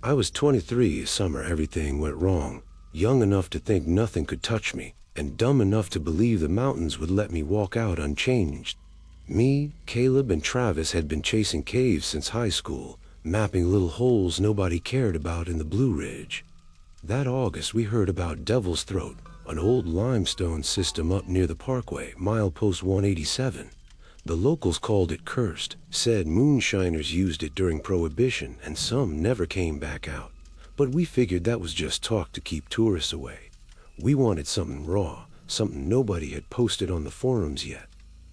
I was 23 summer everything went wrong, young enough to think nothing could touch me, and dumb enough to believe the mountains would let me walk out unchanged. Me, Caleb, and Travis had been chasing caves since high school, mapping little holes nobody cared about in the Blue Ridge. That August we heard about Devil's Throat, an old limestone system up near the Parkway, milepost 187. The locals called it cursed, said moonshiners used it during Prohibition, and some never came back out. But we figured that was just talk to keep tourists away. We wanted something raw, something nobody had posted on the forums yet.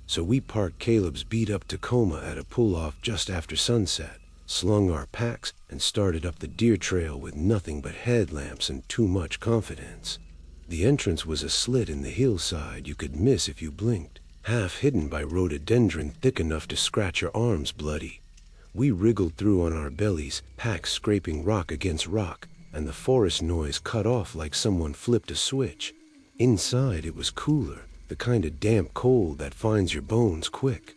So we parked Caleb's beat-up Tacoma at a pull-off just after sunset, slung our packs, and started up the deer trail with nothing but headlamps and too much confidence. The entrance was a slit in the hillside you could miss if you blinked, half hidden by rhododendron thick enough to scratch your arms bloody. We wriggled through on our bellies, packs scraping rock against rock, and the forest noise cut off like someone flipped a switch. Inside it was cooler, the kind of damp cold that finds your bones quick.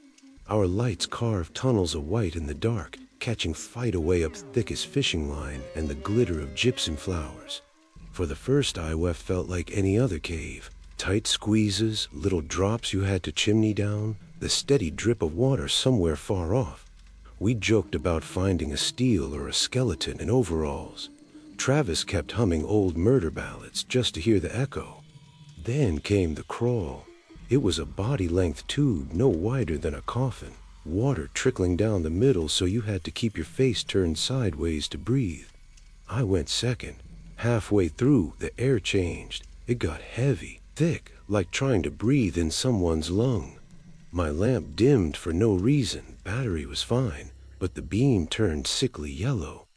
Our lights carved tunnels of white in the dark, catching fight away up thick as fishing line and the glitter of gypsum flowers. For the first IWF felt like any other cave. Tight squeezes, little drops you had to chimney down, the steady drip of water somewhere far off. We joked about finding a steel or a skeleton in overalls. Travis kept humming old murder ballads just to hear the echo. Then came the crawl. It was a body-length tube no wider than a coffin, water trickling down the middle so you had to keep your face turned sideways to breathe. I went second. Halfway through, the air changed. It got heavy, thick, like trying to breathe in someone's lung. My lamp dimmed for no reason, battery was fine, but the beam turned sickly yellow.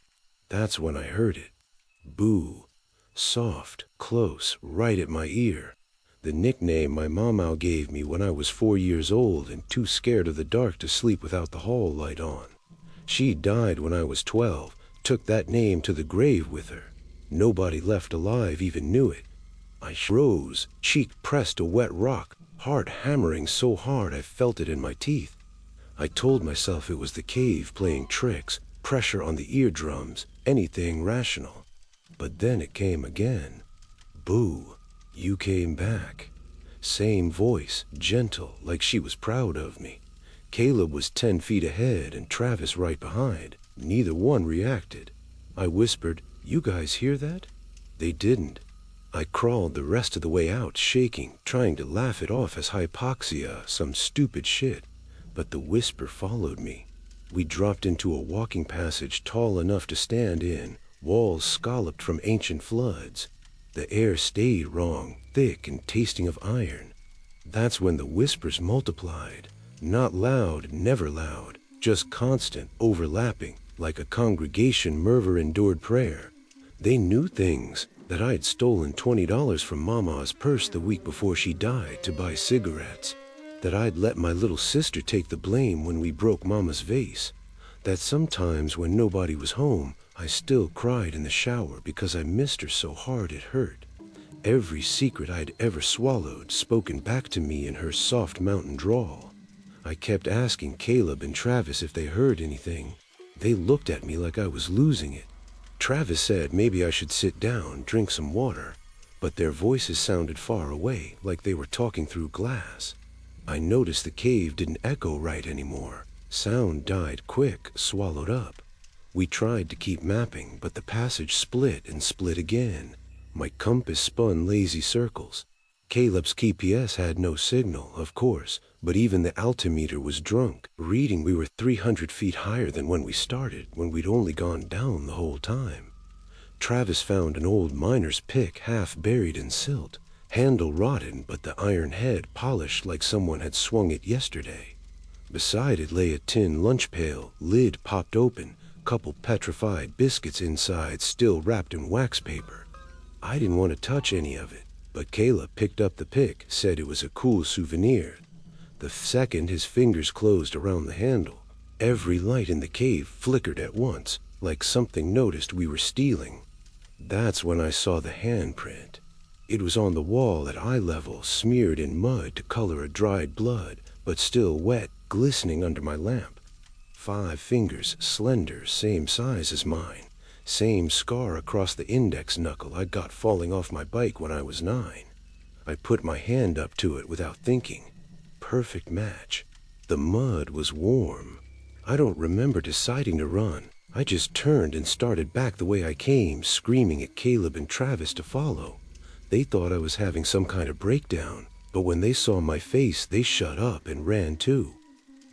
That's when I heard it. Boo. Soft, close, right at my ear. The nickname my mama gave me when I was 4 years old and too scared of the dark to sleep without the hall light on. She died when I was 12, took that name to the grave with her. Nobody left alive even knew it. I rose, cheek pressed to wet rock, heart hammering so hard I felt it in my teeth. I told myself it was the cave playing tricks, pressure on the eardrums, anything rational. But then it came again. Boo, you came back. Same voice, gentle, like she was proud of me. Caleb was 10 feet ahead and Travis right behind. Neither one reacted. I whispered, "You guys hear that?" They didn't. I crawled the rest of the way out, shaking, trying to laugh it off as hypoxia, some stupid shit. But the whisper followed me. We dropped into a walking passage tall enough to stand in, walls scalloped from ancient floods. The air stayed wrong, thick and tasting of iron. That's when the whispers multiplied. Not loud, never loud, just constant, overlapping, like a congregation murmur-endured prayer. They knew things, that I'd stolen $20 from Mama's purse the week before she died to buy cigarettes, that I'd let my little sister take the blame when we broke Mama's vase, that sometimes when nobody was home, I still cried in the shower because I missed her so hard it hurt. Every secret I'd ever swallowed spoken back to me in her soft mountain drawl. I kept asking Caleb and Travis if they heard anything. They looked at me like I was losing it. Travis said maybe I should sit down, drink some water, but their voices sounded far away, like they were talking through glass. I noticed the cave didn't echo right anymore. Sound died quick, swallowed up. We tried to keep mapping, but the passage split and split again. My compass spun lazy circles. Caleb's GPS had no signal, of course, but even the altimeter was drunk, reading we were 300 feet higher than when we started, when we'd only gone down the whole time. Travis found an old miner's pick half buried in silt, handle rotten but the iron head polished like someone had swung it yesterday. Beside it lay a tin lunch pail, lid popped open, couple petrified biscuits inside still wrapped in wax paper. I didn't want to touch any of it, but Caleb picked up the pick, said it was a cool souvenir. The second his fingers closed around the handle, every light in the cave flickered at once, like something noticed we were stealing. That's when I saw the handprint. It was on the wall at eye level, smeared in mud to color a dried blood, but still wet, glistening under my lamp. 5 fingers, slender, same size as mine. Same scar across the index knuckle I'd got falling off my bike when I was 9. I put my hand up to it without thinking. Perfect match. The mud was warm. I don't remember deciding to run. I just turned and started back the way I came, screaming at Caleb and Travis to follow. They thought I was having some kind of breakdown, but when they saw my face, they shut up and ran too.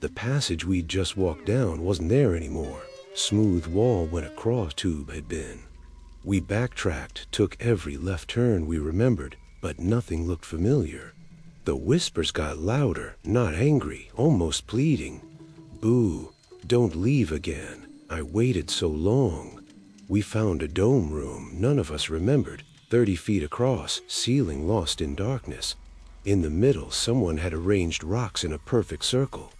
The passage we'd just walked down wasn't there anymore. Smooth wall when a cross tube had been. We backtracked, took every left turn we remembered, but nothing looked familiar. The whispers got louder, not angry, almost pleading. Boo, don't leave again. I waited so long. We found a dome room none of us remembered, 30 feet across, ceiling lost in darkness. In the middle, someone had arranged rocks in a perfect circle.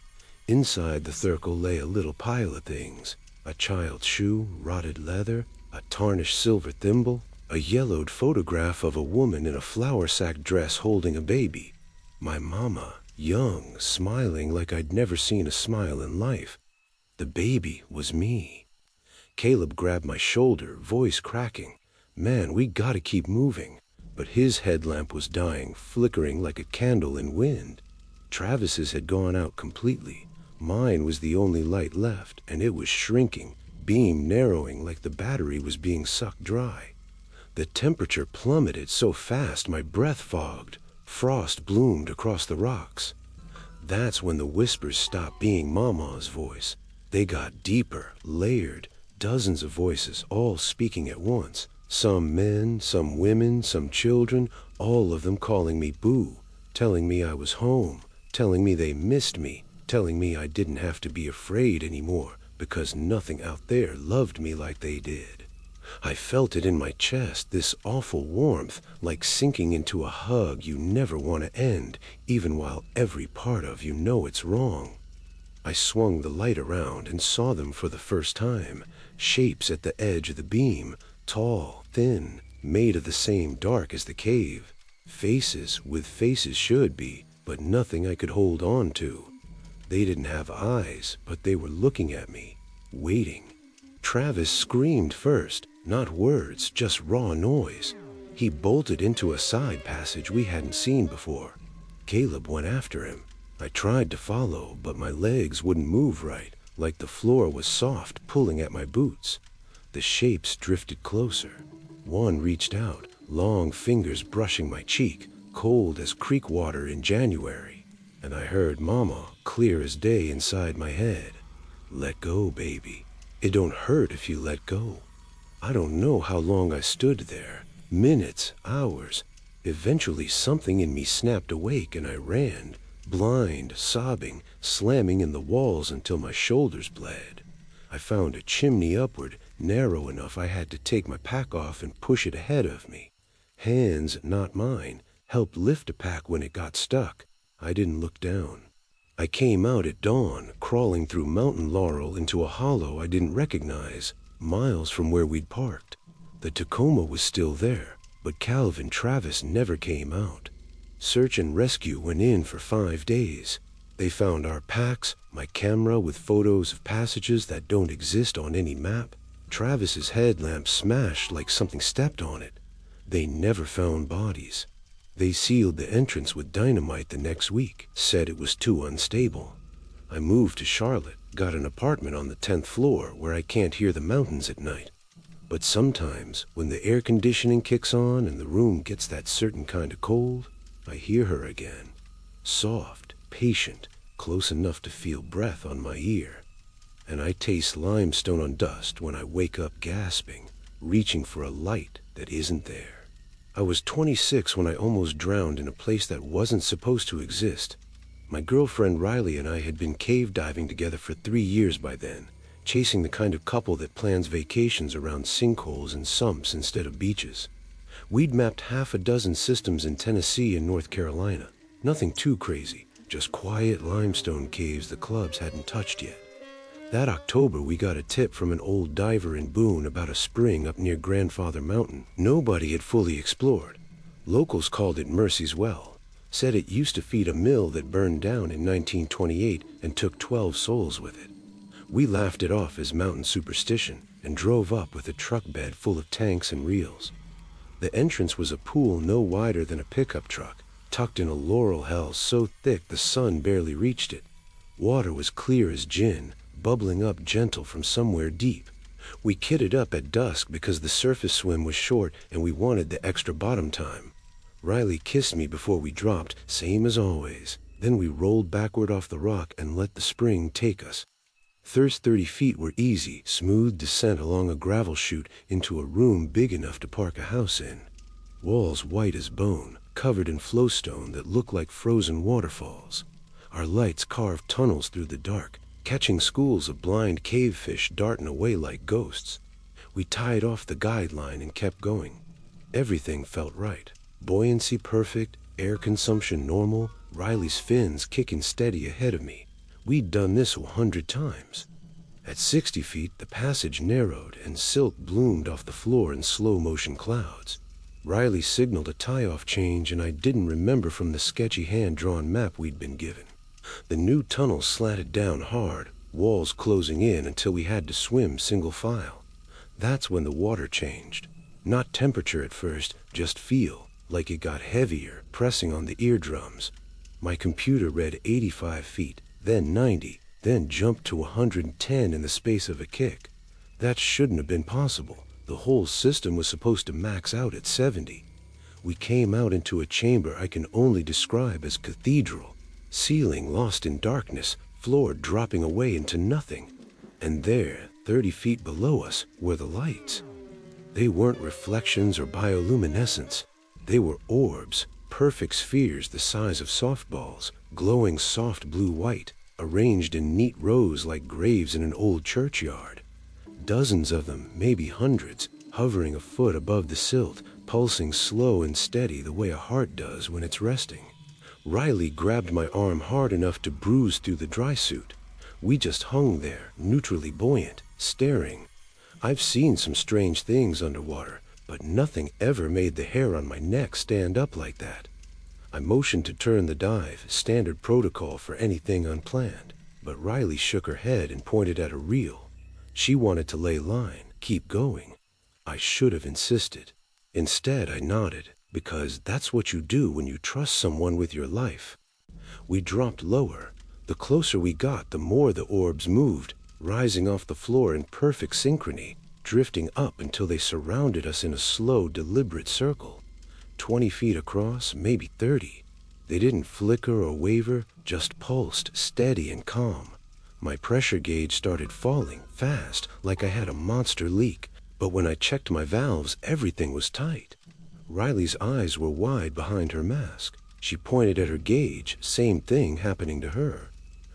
Inside the circle lay a little pile of things. A child's shoe, rotted leather, a tarnished silver thimble, a yellowed photograph of a woman in a flour sack dress holding a baby. My mama, young, smiling like I'd never seen a smile in life. The baby was me. Caleb grabbed my shoulder, voice cracking. Man, we gotta keep moving. But his headlamp was dying, flickering like a candle in wind. Travis's had gone out completely. Mine was the only light left, and it was shrinking, beam narrowing like the battery was being sucked dry. The temperature plummeted so fast my breath fogged. Frost bloomed across the rocks. That's when the whispers stopped being Mama's voice. They got deeper, layered, dozens of voices, all speaking at once. Some men, some women, some children, all of them calling me Boo, telling me I was home, telling me they missed me, telling me I didn't have to be afraid anymore because nothing out there loved me like they did. I felt it in my chest, this awful warmth, like sinking into a hug you never want to end, even while every part of you know it's wrong. I swung the light around and saw them for the first time, shapes at the edge of the beam, tall, thin, made of the same dark as the cave. Faces with faces should be, but nothing I could hold on to. They didn't have eyes, but they were looking at me, waiting. Travis screamed first, not words, just raw noise. He bolted into a side passage we hadn't seen before. Caleb went after him. I tried to follow, but my legs wouldn't move right, like the floor was soft, pulling at my boots. The shapes drifted closer. One reached out, long fingers brushing my cheek, cold as creek water in January. And I heard Mama, clear as day inside my head. Let go, baby. It don't hurt if you let go. I don't know how long I stood there. Minutes, hours. Eventually something in me snapped awake and I ran, blind, sobbing, slamming in the walls until my shoulders bled. I found a chimney upward, narrow enough I had to take my pack off and push it ahead of me. Hands, not mine, helped lift a pack when it got stuck. I didn't look down. I came out at dawn, crawling through mountain laurel into a hollow I didn't recognize, miles from where we'd parked. The Tacoma was still there, but Calvin Travis never came out. Search and rescue went in for 5 days. They found our packs, my camera with photos of passages that don't exist on any map. Travis's headlamp smashed like something stepped on it. They never found bodies. They sealed the entrance with dynamite the next week, said it was too unstable. I moved to Charlotte, got an apartment on the 10th floor where I can't hear the mountains at night. But sometimes, when the air conditioning kicks on and the room gets that certain kind of cold, I hear her again. Soft, patient, close enough to feel breath on my ear. And I taste limestone on dust when I wake up gasping, reaching for a light that isn't there. I was 26 when I almost drowned in a place that wasn't supposed to exist. My girlfriend Riley and I had been cave diving together for 3 years by then, chasing the kind of couple that plans vacations around sinkholes and sumps instead of beaches. We'd mapped 6 systems in Tennessee and North Carolina. Nothing too crazy, just quiet limestone caves the clubs hadn't touched yet. That October, we got a tip from an old diver in Boone about a spring up near Grandfather Mountain nobody had fully explored. Locals called it Mercy's Well, said it used to feed a mill that burned down in 1928 and took 12 souls with it. We laughed it off as mountain superstition, and drove up with a truck bed full of tanks and reels. The entrance was a pool no wider than a pickup truck, tucked in a laurel hell so thick the sun barely reached it. Water was clear as gin, bubbling up gentle from somewhere deep. We kitted up at dusk because the surface swim was short and we wanted the extra bottom time. Riley kissed me before we dropped, same as always. Then we rolled backward off the rock and let the spring take us. First 30 feet were easy, smooth descent along a gravel chute into a room big enough to park a house in. Walls white as bone, covered in flowstone that looked like frozen waterfalls. Our lights carved tunnels through the dark, catching schools of blind cavefish darting away like ghosts. We tied off the guideline and kept going. Everything felt right. Buoyancy perfect, air consumption normal, Riley's fins kicking steady ahead of me. We'd done this 100 times. At 60 feet, the passage narrowed and silt bloomed off the floor in slow-motion clouds. Riley signaled a tie-off change, and I didn't remember from the sketchy hand-drawn map we'd been given. The new tunnel slanted down hard, walls closing in until we had to swim single file. That's when the water changed. Not temperature at first, just feel, like it got heavier, pressing on the eardrums. My computer read 85 feet, then 90, then jumped to 110 in the space of a kick. That shouldn't have been possible. The whole system was supposed to max out at 70. We came out into a chamber I can only describe as cathedral. Ceiling lost in darkness, floor dropping away into nothing. And there, 30 feet below us, were the lights. They weren't reflections or bioluminescence. They were orbs, perfect spheres the size of softballs, glowing soft blue-white, arranged in neat rows like graves in an old churchyard. Dozens of them, maybe hundreds, hovering a foot above the silt, pulsing slow and steady the way a heart does when it's resting. Riley grabbed my arm hard enough to bruise through the dry suit. We just hung there, neutrally buoyant, staring. I've seen some strange things underwater, but nothing ever made the hair on my neck stand up like that. I motioned to turn the dive, standard protocol for anything unplanned, but Riley shook her head and pointed at a reel. She wanted to lay line, keep going. I should have insisted. Instead, I nodded, because that's what you do when you trust someone with your life. We dropped lower. The closer we got, the more the orbs moved, rising off the floor in perfect synchrony, drifting up until they surrounded us in a slow, deliberate circle. 20 feet across, maybe 30. They didn't flicker or waver, just pulsed, steady and calm. My pressure gauge started falling, fast, like I had a monster leak, but when I checked my valves, everything was tight. Riley's eyes were wide behind her mask. She pointed at her gauge, same thing happening to her.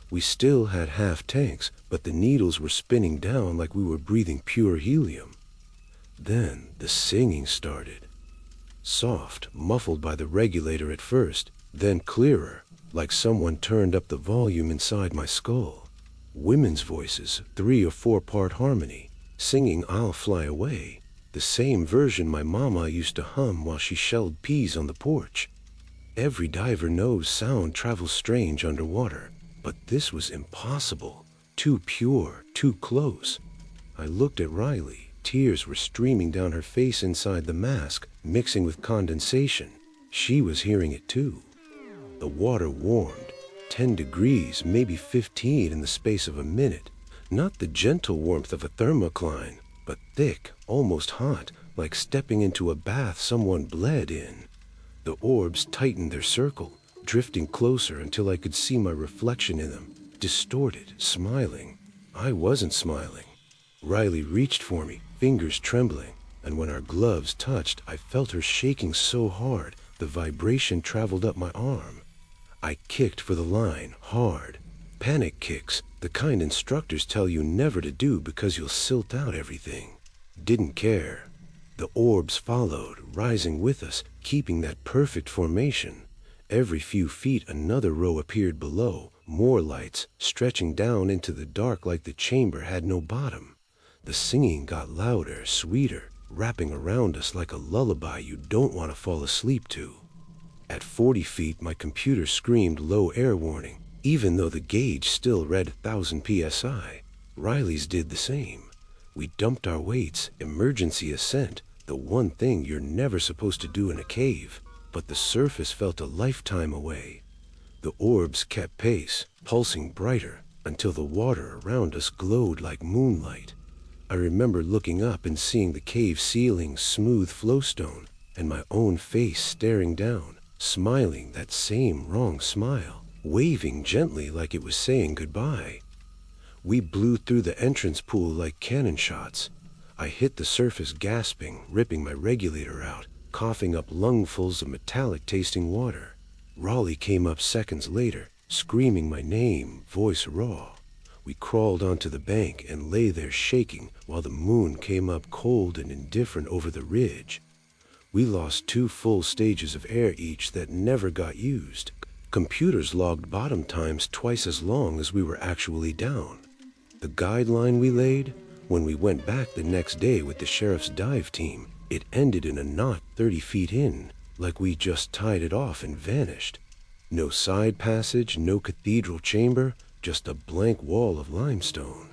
We still had half tanks, but the needles were spinning down like we were breathing pure helium. Then the singing started. Soft, muffled by the regulator at first, then clearer, like someone turned up the volume inside my skull. Women's voices, 3 or 4-part harmony, singing I'll Fly Away, the same version my mama used to hum while she shelled peas on the porch. Every diver knows sound travels strange underwater, but this was impossible. Too pure, too close. I looked at Riley. Tears were streaming down her face inside the mask, mixing with condensation. She was hearing it too. The water warmed. 10 degrees, maybe 15 in the space of a minute. Not the gentle warmth of a thermocline, but thick, almost hot, like stepping into a bath someone bled in. The orbs tightened their circle, drifting closer until I could see my reflection in them, distorted, smiling. I wasn't smiling. Riley reached for me, fingers trembling, and when our gloves touched, I felt her shaking so hard, the vibration traveled up my arm. I kicked for the line, hard. Panic kicks, the kind instructors tell you never to do because you'll silt out everything. Didn't care. The orbs followed, rising with us, keeping that perfect formation. Every few feet another row appeared below, more lights, stretching down into the dark like the chamber had no bottom. The singing got louder, sweeter, wrapping around us like a lullaby you don't want to fall asleep to. At 40 feet, my computer screamed low air warning, even though the gauge still read 1,000 psi. Riley's did the same. We dumped our weights, emergency ascent, the one thing you're never supposed to do in a cave, but the surface felt a lifetime away. The orbs kept pace, pulsing brighter, until the water around us glowed like moonlight. I remember looking up and seeing the cave ceiling smooth flowstone, and my own face staring down, smiling that same wrong smile, waving gently like it was saying goodbye. We blew through the entrance pool like cannon shots. I hit the surface gasping, ripping my regulator out, coughing up lungfuls of metallic-tasting water. Raleigh came up seconds later, screaming my name, voice raw. We crawled onto the bank and lay there shaking while the moon came up cold and indifferent over the ridge. We lost 2 full stages of air each that never got used. Computers logged bottom times twice as long as we were actually down. The guideline we laid, when we went back the next day with the sheriff's dive team, it ended in a knot 30 feet in, like we just tied it off and vanished. No side passage, no cathedral chamber, just a blank wall of limestone.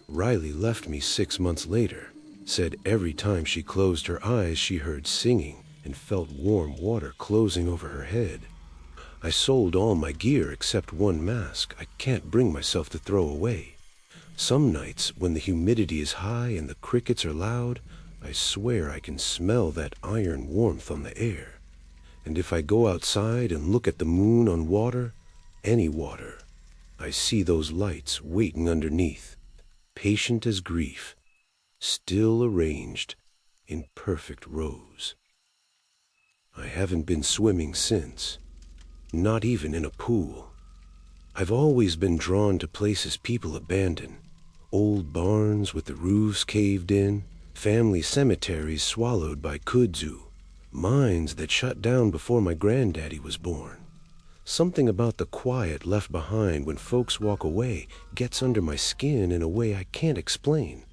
Riley left me 6 months later, said every time she closed her eyes she heard singing and felt warm water closing over her head. I sold all my gear except one mask I can't bring myself to throw away. Some nights, when the humidity is high and the crickets are loud, I swear I can smell that iron warmth on the air. And if I go outside and look at the moon on water, any water, I see those lights waiting underneath, patient as grief, still arranged in perfect rows. I haven't been swimming since, not even in a pool. I've always been drawn to places people abandon. Old barns with the roofs caved in, family cemeteries swallowed by kudzu, mines that shut down before my granddaddy was born. Something about the quiet left behind when folks walk away gets under my skin in a way I can't explain.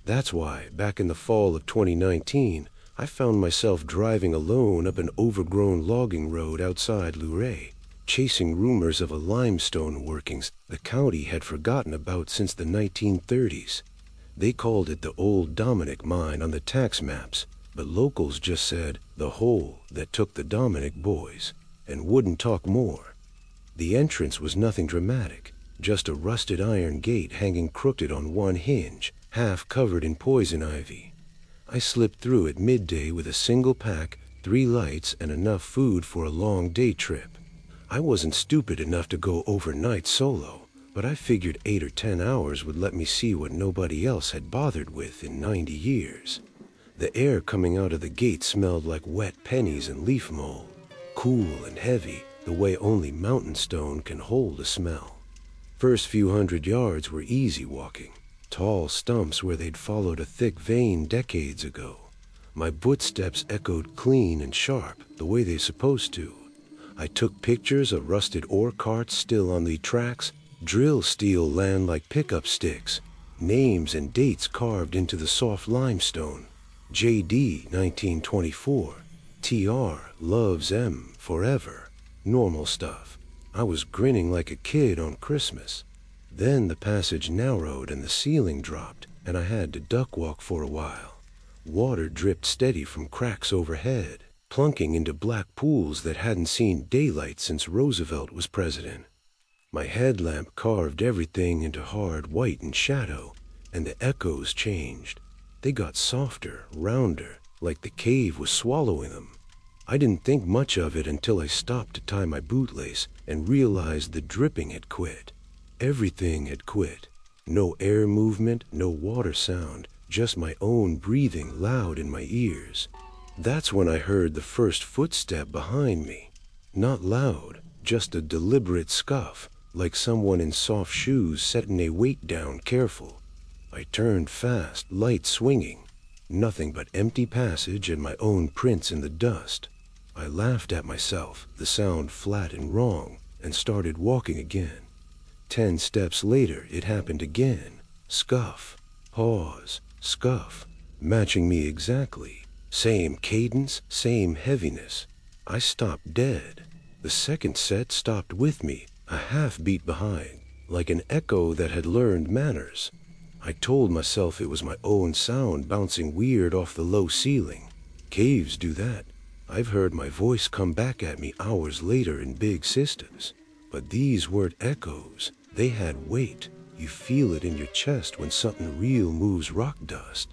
That's why, back in the fall of 2019, I found myself driving alone up an overgrown logging road outside Luray, chasing rumors of a limestone workings the county had forgotten about since the 1930s. They called it the Old Dominic Mine on the tax maps, but locals just said the hole that took the Dominic boys, and wouldn't talk more. The entrance was nothing dramatic, just a rusted iron gate hanging crooked on one hinge, half covered in poison ivy. I slipped through at midday with a single pack, 3 lights, and enough food for a long day trip. I wasn't stupid enough to go overnight solo, but I figured 8 or 10 hours would let me see what nobody else had bothered with in 90 years. The air coming out of the gate smelled like wet pennies and leaf mold, cool and heavy, the way only mountain stone can hold a smell. First few 100 yards were easy walking, tall stumps where they'd followed a thick vein decades ago. My footsteps echoed clean and sharp, the way they're supposed to. I took pictures of rusted ore carts still on the tracks, drill steel land like pickup sticks, names and dates carved into the soft limestone. JD 1924, TR loves M forever, normal stuff. I was grinning like a kid on Christmas. Then the passage narrowed and the ceiling dropped, and I had to duck walk for a while. Water dripped steady from cracks overhead, plunking into black pools that hadn't seen daylight since Roosevelt was president. My headlamp carved everything into hard white and shadow, and the echoes changed. They got softer, rounder, like the cave was swallowing them. I didn't think much of it until I stopped to tie my bootlace and realized the dripping had quit. Everything had quit. No air movement, no water sound, just my own breathing loud in my ears. That's when I heard the first footstep behind me. Not loud, just a deliberate scuff, like someone in soft shoes setting a weight down careful. I turned fast, light swinging. Nothing but empty passage and my own prints in the dust. I laughed at myself, the sound flat and wrong, and started walking again. 10 steps later, it happened again. Scuff, pause, scuff, matching me exactly. Same cadence, same heaviness. I stopped dead. The second set stopped with me, a half beat behind, like an echo that had learned manners. I told myself it was my own sound bouncing weird off the low ceiling. Caves do that. I've heard my voice come back at me hours later in big systems. But these weren't echoes. They had weight. You feel it in your chest when something real moves rock dust.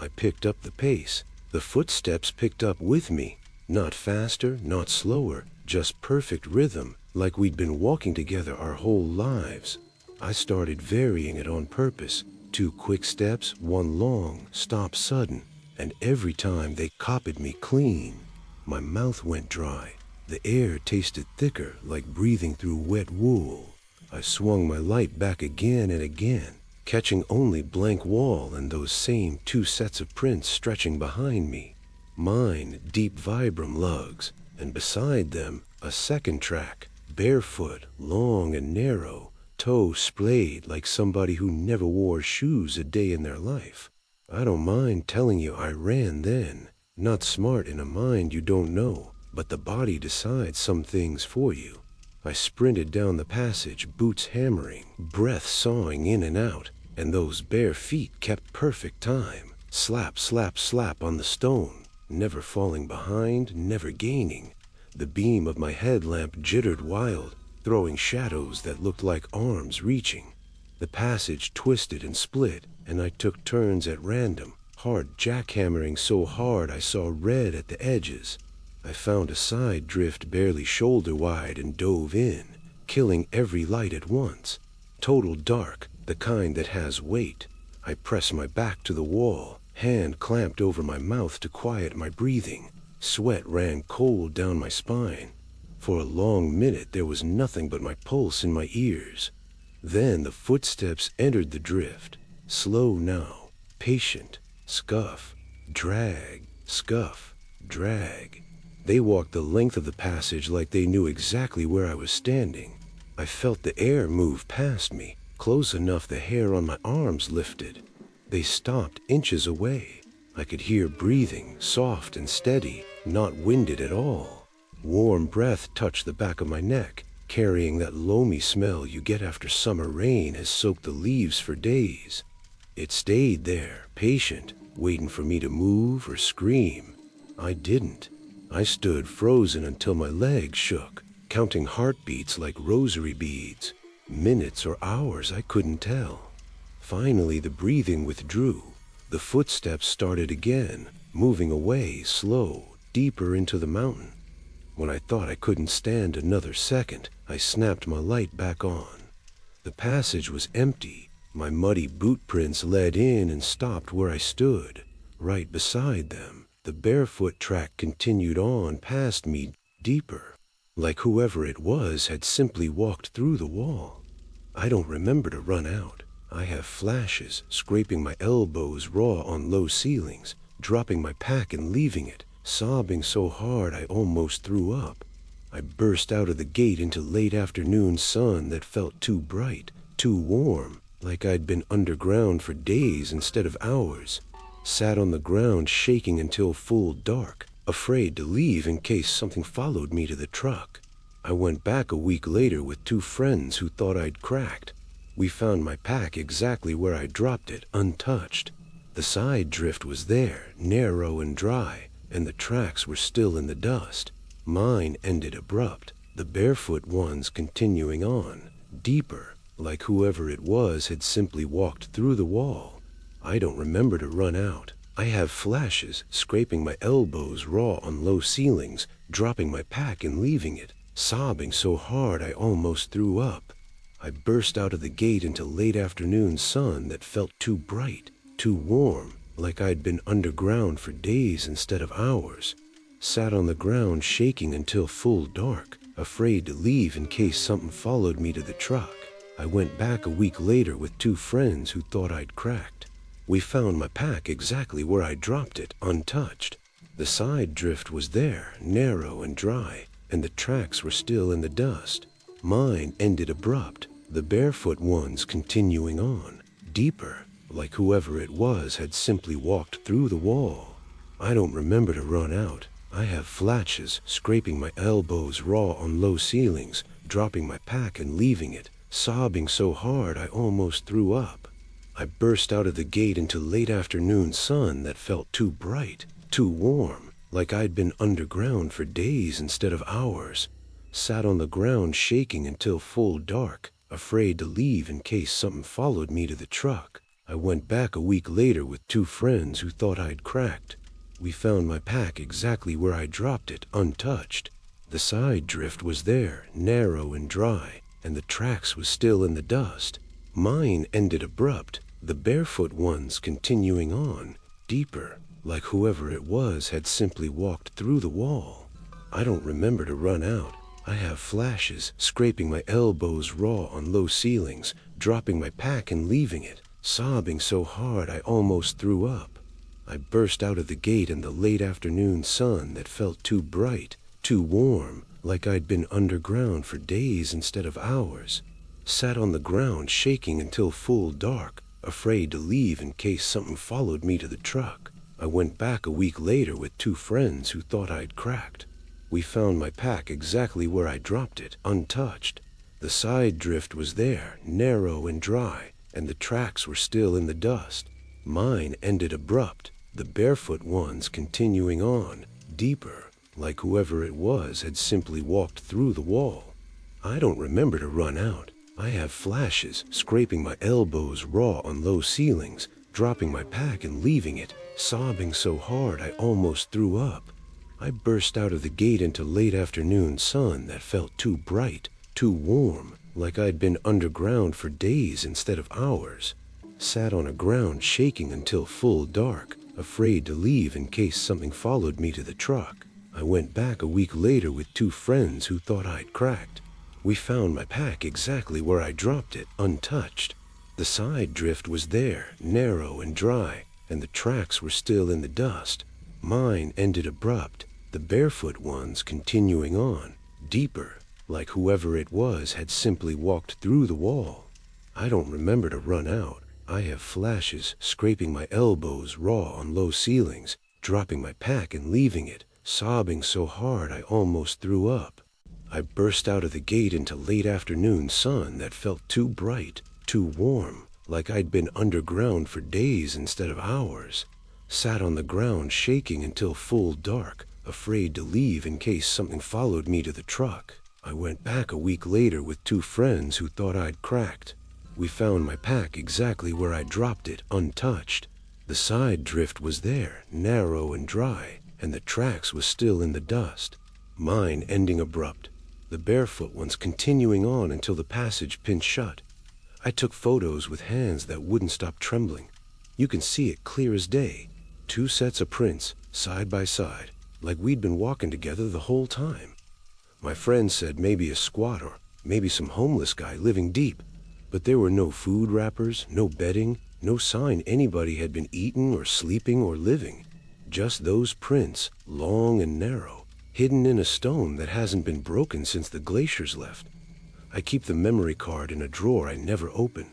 I picked up the pace. The footsteps picked up with me. Not faster, not slower, just perfect rhythm, like we'd been walking together our whole lives. I started varying it on purpose. 2 quick steps, 1 long, stop sudden, and every time they copied me clean. My mouth went dry. The air tasted thicker, like breathing through wet wool. I swung my light back again and again, catching only blank wall and those same 2 sets of prints stretching behind me. Mine, deep vibram lugs, and beside them, a second track, barefoot, long and narrow, toe splayed like somebody who never wore shoes a day in their life. I don't mind telling you I ran then. Not smart in a mind you don't know, but the body decides some things for you. I sprinted down the passage, boots hammering, breath sawing in and out, and those bare feet kept perfect time. Slap, slap, slap on the stone, never falling behind, never gaining. The beam of my headlamp jittered wild, throwing shadows that looked like arms reaching. The passage twisted and split, and I took turns at random, hard jackhammering so hard I saw red at the edges. I found a side drift barely shoulder wide and dove in, killing every light at once. Total dark, the kind that has weight. I pressed my back to the wall, hand clamped over my mouth to quiet my breathing. Sweat ran cold down my spine. For a long minute there was nothing but my pulse in my ears. Then the footsteps entered the drift. Slow now, patient, scuff, drag, scuff, drag. They walked the length of the passage like they knew exactly where I was standing. I felt the air move past me, close enough the hair on my arms lifted. They stopped inches away. I could hear breathing, soft and steady, not winded at all. Warm breath touched the back of my neck, carrying that loamy smell you get after summer rain has soaked the leaves for days. It stayed there, patient, waiting for me to move or scream. I didn't. I stood frozen until my legs shook, counting heartbeats like rosary beads. Minutes or hours, I couldn't tell. Finally, the breathing withdrew. The footsteps started again, moving away, slow, deeper into the mountain. When I thought I couldn't stand another second, I snapped my light back on. The passage was empty. My muddy boot prints led in and stopped where I stood, right beside them. The barefoot track continued on past me, deeper, like whoever it was had simply walked through the wall. I don't remember to run out. I have flashes, scraping my elbows raw on low ceilings, dropping my pack and leaving it, sobbing so hard I almost threw up. I burst out of the gate into late afternoon sun that felt too bright, too warm, like I'd been underground for days instead of hours. Sat on the ground shaking until full dark, afraid to leave in case something followed me to the truck. I went back a week later with 2 friends who thought I'd cracked. We found my pack exactly where I dropped it, untouched. The side drift was there, narrow and dry, and the tracks were still in the dust. Mine ended abrupt, the barefoot ones continuing on, deeper, like whoever it was had simply walked through the wall. I don't remember to run out. I have flashes, scraping my elbows raw on low ceilings, dropping my pack and leaving it, sobbing so hard I almost threw up. I burst out of the gate into late afternoon sun that felt too bright, too warm, like I'd been underground for days instead of hours. Sat on the ground shaking until full dark, afraid to leave in case something followed me to the truck. I went back a week later with 2 friends who thought I'd cracked. We found my pack exactly where I dropped it, untouched. The side drift was there, narrow and dry, and the tracks were still in the dust. Mine ended abrupt, the barefoot ones continuing on, deeper, like whoever it was had simply walked through the wall. I don't remember to run out. I have flashes, scraping my elbows raw on low ceilings, dropping my pack and leaving it, sobbing so hard I almost threw up. I burst out of the gate into late afternoon sun that felt too bright, too warm, like I'd been underground for days instead of hours. Sat on the ground shaking until full dark, afraid to leave in case something followed me to the truck. I went back a week later with two friends who thought I'd cracked. We found my pack exactly where I dropped it, untouched. The side drift was there, narrow and dry, and the tracks was still in the dust. Mine ended abrupt, the barefoot ones continuing on, deeper, like whoever it was had simply walked through the wall. I don't remember to run out. I have flashes, scraping my elbows raw on low ceilings, dropping my pack and leaving it, sobbing so hard I almost threw up. I burst out of the gate in the late afternoon sun that felt too bright, too warm, like I'd been underground for days instead of hours. Sat on the ground shaking until full dark, afraid to leave in case something followed me to the truck. I went back a week later with two friends who thought I'd cracked. We found my pack exactly where I dropped it, untouched. The side drift was there, narrow and dry, and the tracks were still in the dust. Mine ended abrupt, the barefoot ones continuing on, deeper, like whoever it was had simply walked through the wall. I don't remember to run out. I have flashes, scraping my elbows raw on low ceilings, dropping my pack and leaving it, sobbing so hard I almost threw up. I burst out of the gate into late afternoon sun that felt too bright, too warm, like I'd been underground for days instead of hours. Sat on a ground shaking until full dark, afraid to leave in case something followed me to the truck. I went back a week later with two friends who thought I'd cracked. We found my pack exactly where I dropped it, untouched. The side drift was there, narrow and dry, and the tracks were still in the dust. Mine ended abrupt, the barefoot ones continuing on, deeper, like whoever it was had simply walked through the wall. I don't remember to run out. I have flashes, scraping my elbows raw on low ceilings, dropping my pack and leaving it, sobbing so hard I almost threw up. I burst out of the gate into late afternoon sun that felt too bright, too warm, like I'd been underground for days instead of hours. Sat on the ground shaking until full dark, afraid to leave in case something followed me to the truck. I went back a week later with two friends who thought I'd cracked. We found my pack exactly where I dropped it, untouched. The side drift was there, narrow and dry, and the tracks was still in the dust. Mine ending abrupt, the barefoot ones continuing on until the passage pinned shut. I took photos with hands that wouldn't stop trembling. You can see it clear as day. Two sets of prints, side by side, like we'd been walking together the whole time. My friend said maybe a squat or maybe some homeless guy living deep, but there were no food wrappers, no bedding, no sign anybody had been eating or sleeping or living. Just those prints, long and narrow, hidden in a stone that hasn't been broken since the glaciers left. I keep the memory card in a drawer I never open.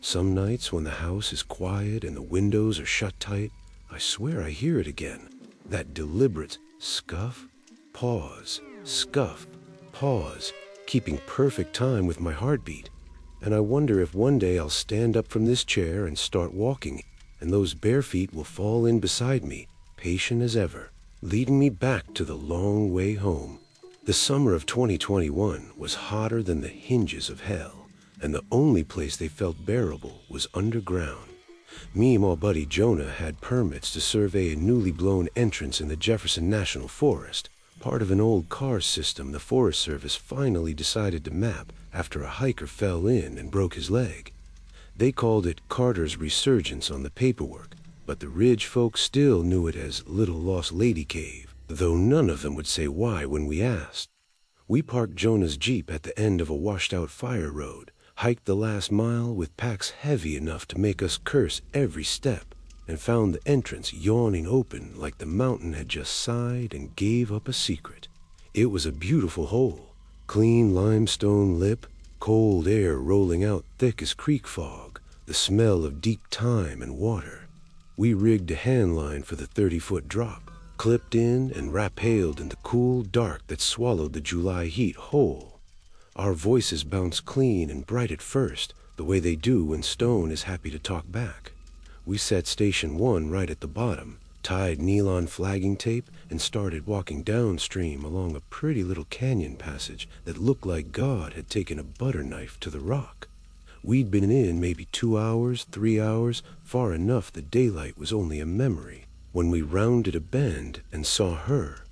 Some nights when the house is quiet and the windows are shut tight, I swear I hear it again. That deliberate scuff, pause, scuff, pause, keeping perfect time with my heartbeat. And I wonder if one day I'll stand up from this chair and start walking, and those bare feet will fall in beside me, patient as ever, leading me back to the long way home. The summer of 2021 was hotter than the hinges of hell, and the only place they felt bearable was underground. Me and my buddy Jonah had permits to survey a newly blown entrance in the Jefferson National Forest, part of an old car system the Forest Service finally decided to map after a hiker fell in and broke his leg. They called it Carter's Resurgence on the paperwork, but the Ridge folks still knew it as Little Lost Lady Cave, though none of them would say why when we asked. We parked Jonah's Jeep at the end of a washed-out fire road, hiked the last mile with packs heavy enough to make us curse every step, and found the entrance yawning open like the mountain had just sighed and gave up a secret. It was a beautiful hole, clean limestone lip, cold air rolling out thick as creek fog, the smell of deep thyme and water. We rigged a hand line for the 30-foot drop, clipped in and rappelled in the cool dark that swallowed the July heat whole. Our voices bounced clean and bright at first, the way they do when stone is happy to talk back. We set station 1 right at the bottom, tied nylon flagging tape, and started walking downstream along a pretty little canyon passage that looked like God had taken a butter knife to the rock. We'd been in maybe 2 hours, 3 hours, far enough that daylight was only a memory, when we rounded a bend and saw her.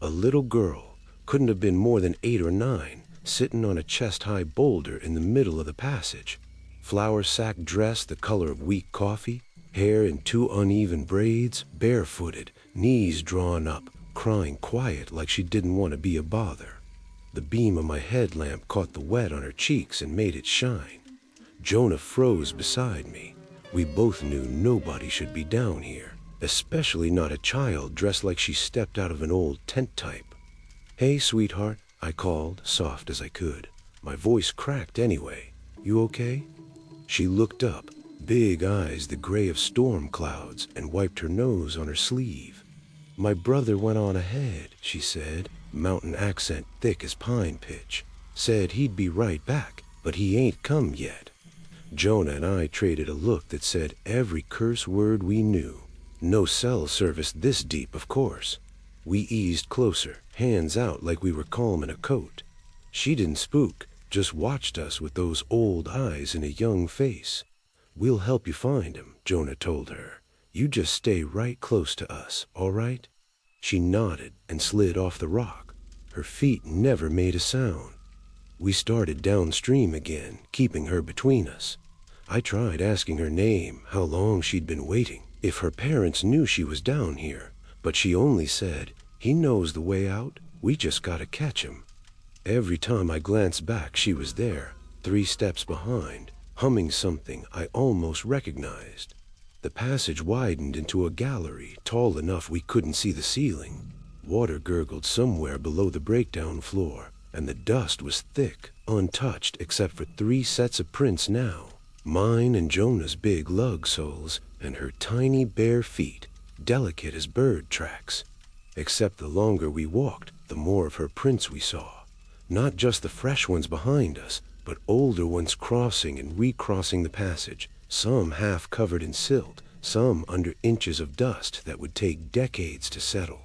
A little girl, couldn't have been more than 8 or 9, sitting on a chest-high boulder in the middle of the passage. Flour sack dress the color of weak coffee, hair in 2 uneven braids, barefooted, knees drawn up, crying quiet like she didn't want to be a bother. The beam of my headlamp caught the wet on her cheeks and made it shine. Jonah froze beside me. We both knew nobody should be down here, especially not a child dressed like she stepped out of an old tent type. "Hey, sweetheart," I called, soft as I could. My voice cracked anyway. "You okay?" She looked up, big eyes the gray of storm clouds, and wiped her nose on her sleeve. "My brother went on ahead," she said, mountain accent thick as pine pitch. "Said he'd be right back, but he ain't come yet." Jonah and I traded a look that said every curse word we knew. No cell service this deep, of course. We eased closer, hands out like we were calm in a coat. She didn't spook, just watched us with those old eyes in a young face. "We'll help you find him," Jonah told her. "You just stay right close to us, all right?" She nodded and slid off the rock. Her feet never made a sound. We started downstream again, keeping her between us. I tried asking her name, how long she'd been waiting, if her parents knew she was down here, but she only said, "He knows the way out, we just gotta catch him." Every time I glanced back, she was there, 3 steps behind, humming something I almost recognized. The passage widened into a gallery tall enough we couldn't see the ceiling. Water gurgled somewhere below the breakdown floor, and the dust was thick, untouched except for 3 sets of prints now. Mine and Jonah's big lug soles, and her tiny bare feet, delicate as bird tracks. Except the longer we walked, the more of her prints we saw. Not just the fresh ones behind us, but older ones crossing and recrossing the passage, some half covered in silt, some under inches of dust that would take decades to settle.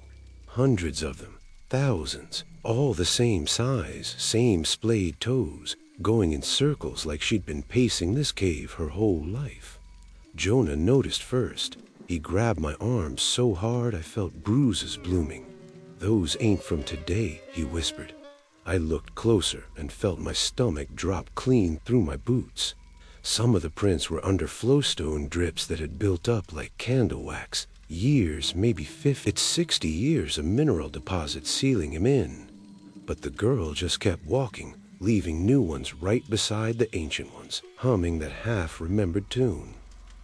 Hundreds of them, thousands, all the same size, same splayed toes, going in circles like she'd been pacing this cave her whole life. Jonah noticed first. He grabbed my arm so hard I felt bruises blooming. "Those ain't from today," he whispered. I looked closer and felt my stomach drop clean through my boots. Some of the prints were under flowstone drips that had built up like candle wax. Years, maybe 50, 60 years of mineral deposits sealing him in. But the girl just kept walking, leaving new ones right beside the ancient ones, humming that half-remembered tune.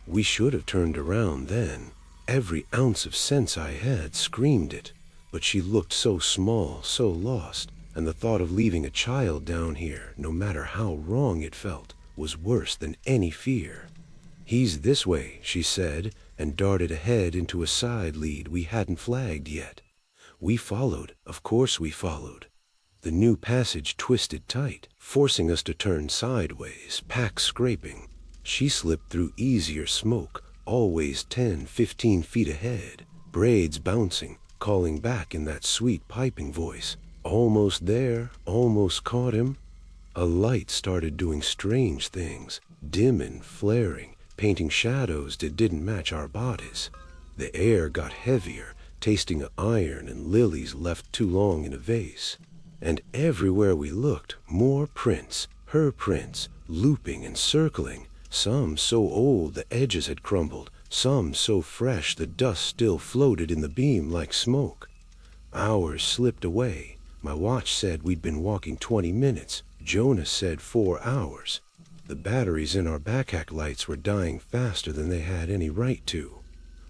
We should have turned around then. Every ounce of sense I had screamed it. But she looked so small, so lost, and the thought of leaving a child down here, no matter how wrong it felt, was worse than any fear. "He's this way," she said, and darted ahead into a side lead we hadn't flagged yet. We followed, of course we followed. The new passage twisted tight, forcing us to turn sideways, packs scraping. She slipped through easier smoke, always 10, 15 feet ahead, braids bouncing, calling back in that sweet piping voice. "Almost there, almost caught him." A light started doing strange things, dimming, flaring, painting shadows that didn't match our bodies. The air got heavier, tasting of iron and lilies left too long in a vase. And everywhere we looked, more prints, her prints, looping and circling, some so old the edges had crumbled, some so fresh the dust still floated in the beam like smoke. Hours slipped away. My watch said we'd been walking 20 minutes. Jonah said 4 hours. The batteries in our backpack lights were dying faster than they had any right to.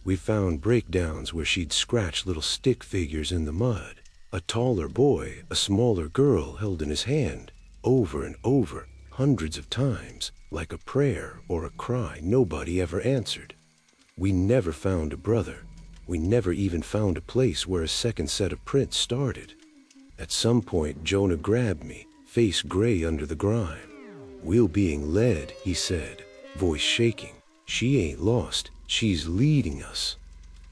We found breakdowns where she'd scratched little stick figures in the mud. A taller boy, a smaller girl held in his hand, over and over, hundreds of times, like a prayer or a cry nobody ever answered. We never found a brother. We never even found a place where a second set of prints started. At some point, Jonah grabbed me, face gray under the grime. "We're being led," he said, voice shaking. "She ain't lost, she's leading us."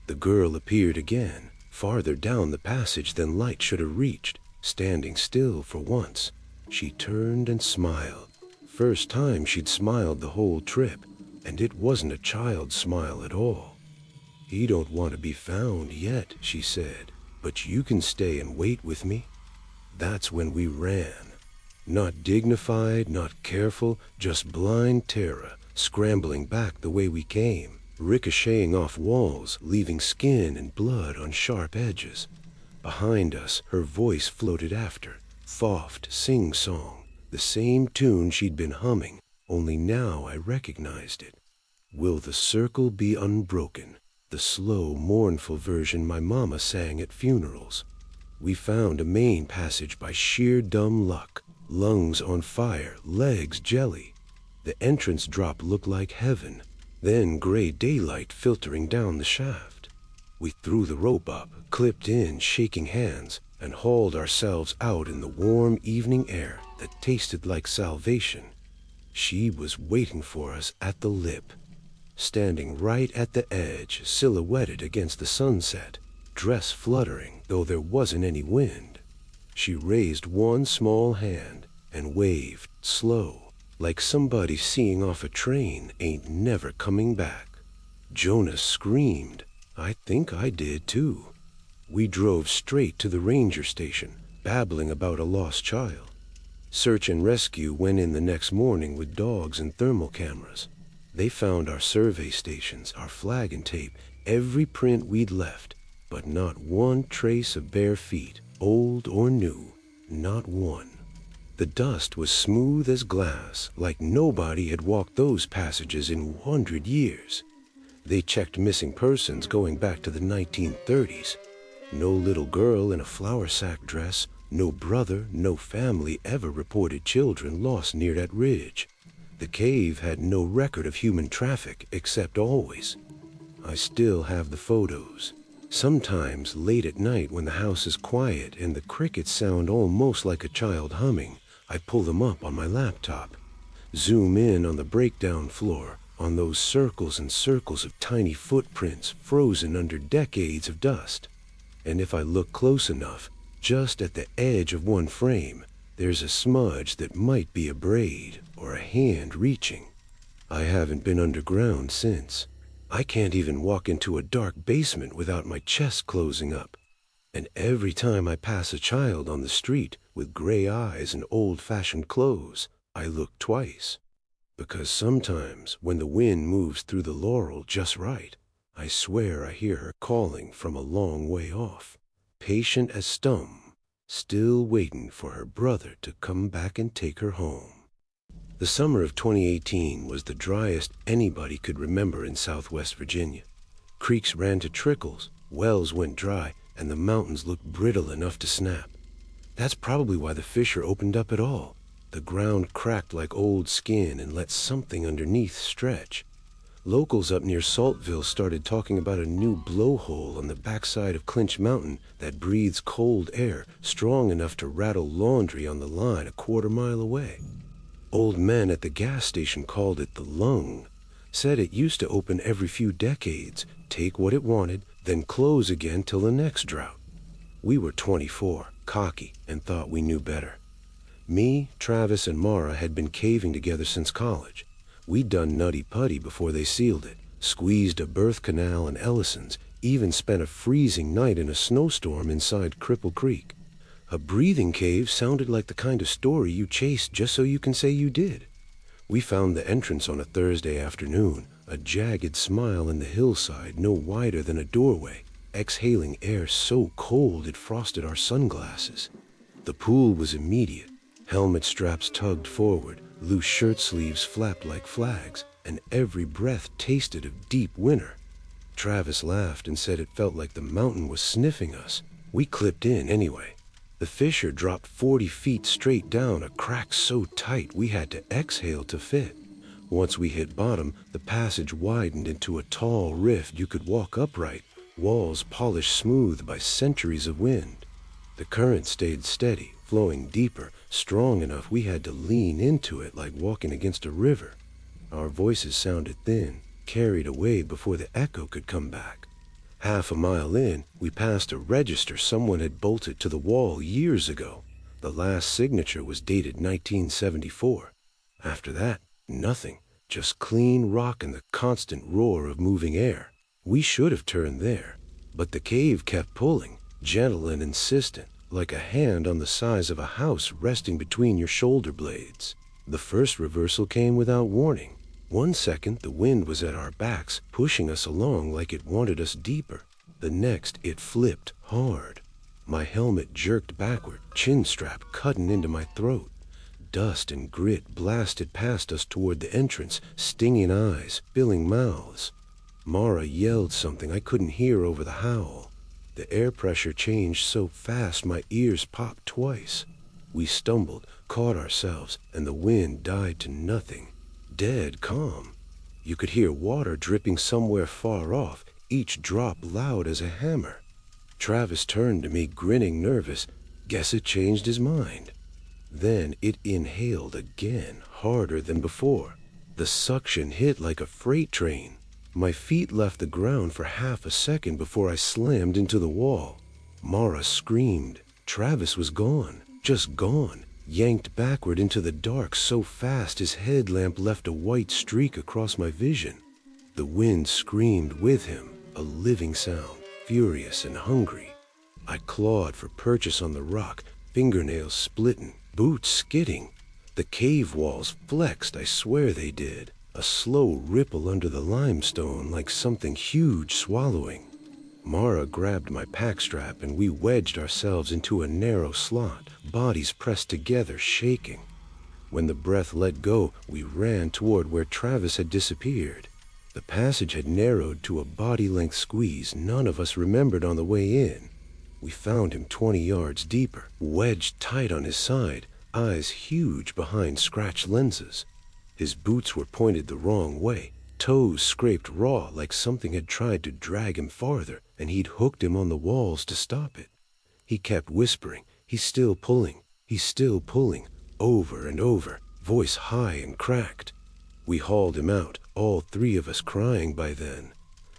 The girl appeared again, farther down the passage than light should have reached, standing still for once. She turned and smiled. First time she'd smiled the whole trip, and it wasn't a child's smile at all. "He don't want to be found yet," she said, "but you can stay and wait with me." That's when we ran. Not dignified, not careful, just blind terror, scrambling back the way we came, ricocheting off walls, leaving skin and blood on sharp edges. Behind us, her voice floated after, soft sing-song, the same tune she'd been humming, only now I recognized it. "Will the circle be unbroken?" The slow, mournful version my mama sang at funerals. We found a main passage by sheer dumb luck, lungs on fire, legs jelly. The entrance drop looked like heaven, then gray daylight filtering down the shaft. We threw the rope up, clipped in, shaking hands, and hauled ourselves out in the warm evening air that tasted like salvation. She was waiting for us at the lip, standing right at the edge, silhouetted against the sunset, dress fluttering, though there wasn't any wind. She raised one small hand and waved, slow, like somebody seeing off a train ain't never coming back. Jonas screamed. I think I did too. We drove straight to the ranger station, babbling about a lost child. Search and rescue went in the next morning with dogs and thermal cameras. They found our survey stations, our flag and tape, every print we'd left, but not one trace of bare feet, old or new, not one. The dust was smooth as glass, like nobody had walked those passages in 100 years. They checked missing persons going back to the 1930s. No little girl in a flour sack dress, no brother, no family ever reported children lost near that ridge. The cave had no record of human traffic, except always. I still have the photos. Sometimes late at night when the house is quiet and the crickets sound almost like a child humming, I pull them up on my laptop. Zoom in on the breakdown floor, on those circles and circles of tiny footprints frozen under decades of dust. And if I look close enough, just at the edge of one frame, there's a smudge that might be a braid or a hand reaching. I haven't been underground since. I can't even walk into a dark basement without my chest closing up. And every time I pass a child on the street with gray eyes and old-fashioned clothes, I look twice. Because sometimes when the wind moves through the laurel just right, I swear I hear her calling from a long way off, patient as stone, still waiting for her brother to come back and take her home. The summer of 2018 was the driest anybody could remember in Southwest Virginia. Creeks ran to trickles, wells went dry, and the mountains looked brittle enough to snap. That's probably why the fissure opened up at all. The ground cracked like old skin and let something underneath stretch. Locals up near Saltville started talking about a new blowhole on the backside of Clinch Mountain that breathes cold air strong enough to rattle laundry on the line a quarter-mile away. Old men at the gas station called it the lung, said it used to open every few decades, take what it wanted, then close again till the next drought. We were 24, cocky, and thought we knew better. Me, Travis, and Mara had been caving together since college. We'd done Nutty Putty before they sealed it, squeezed a birth canal in Ellison's, even spent a freezing night in a snowstorm inside Cripple Creek. A breathing cave sounded like the kind of story you chase just so you can say you did. We found the entrance on a Thursday afternoon, a jagged smile in the hillside no wider than a doorway, exhaling air so cold it frosted our sunglasses. The pool was immediate. Helmet straps tugged forward, loose shirt sleeves flapped like flags, and every breath tasted of deep winter. Travis laughed and said it felt like the mountain was sniffing us. We clipped in anyway. The fissure dropped 40 feet straight down, a crack so tight we had to exhale to fit. Once we hit bottom, the passage widened into a tall rift you could walk upright, walls polished smooth by centuries of wind. The current stayed steady, flowing deeper, strong enough we had to lean into it like walking against a river. Our voices sounded thin, carried away before the echo could come back. Half a mile in, we passed a register someone had bolted to the wall years ago. The last signature was dated 1974. After that, nothing, just clean rock and the constant roar of moving air. We should have turned there, but the cave kept pulling, gentle and insistent, like a hand on the size of a house resting between your shoulder blades. The first reversal came without warning. 1 second, the wind was at our backs, pushing us along like it wanted us deeper. The next, it flipped hard. My helmet jerked backward, chin strap cutting into my throat. Dust and grit blasted past us toward the entrance, stinging eyes, filling mouths. Mara yelled something I couldn't hear over the howl. The air pressure changed so fast my ears popped twice. We stumbled, caught ourselves, and the wind died to nothing. Dead calm. You could hear water dripping somewhere far off, each drop loud as a hammer. Travis turned to me, grinning nervous. Guess it changed his mind. Then it inhaled again, harder than before. The suction hit like a freight train. My feet left the ground for half a second before I slammed into the wall. Mara screamed. Travis was gone, just gone, yanked backward into the dark so fast his headlamp left a white streak across my vision. The wind screamed with him, a living sound, furious and hungry. I clawed for purchase on the rock, fingernails splitting, boots skidding. The cave walls flexed, I swear they did. A slow ripple under the limestone like something huge swallowing. Mara grabbed my packstrap and we wedged ourselves into a narrow slot, bodies pressed together, shaking. When the breath let go, we ran toward where Travis had disappeared. The passage had narrowed to a body-length squeeze none of us remembered on the way in. We found him 20 yards deeper, wedged tight on his side, eyes huge behind scratched lenses. His boots were pointed the wrong way, toes scraped raw like something had tried to drag him farther, and he'd hooked him on the walls to stop it. He kept whispering, he's still pulling, over and over, voice high and cracked. We hauled him out, all 3 of us crying by then.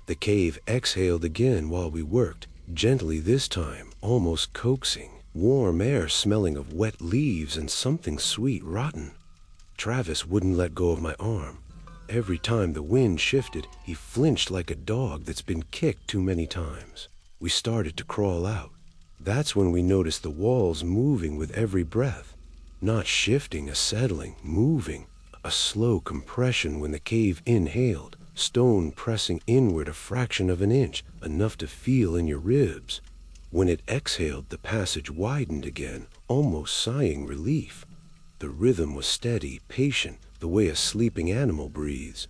The cave exhaled again while we worked, gently this time, almost coaxing, warm air smelling of wet leaves and something sweet rotten. Travis wouldn't let go of my arm. Every time the wind shifted, he flinched like a dog that's been kicked too many times. We started to crawl out. That's when we noticed the walls moving with every breath. Not shifting, a settling, moving. A slow compression when the cave inhaled, stone pressing inward a fraction of an inch, enough to feel in your ribs. When it exhaled, the passage widened again, almost sighing relief. The rhythm was steady, patient, the way a sleeping animal breathes.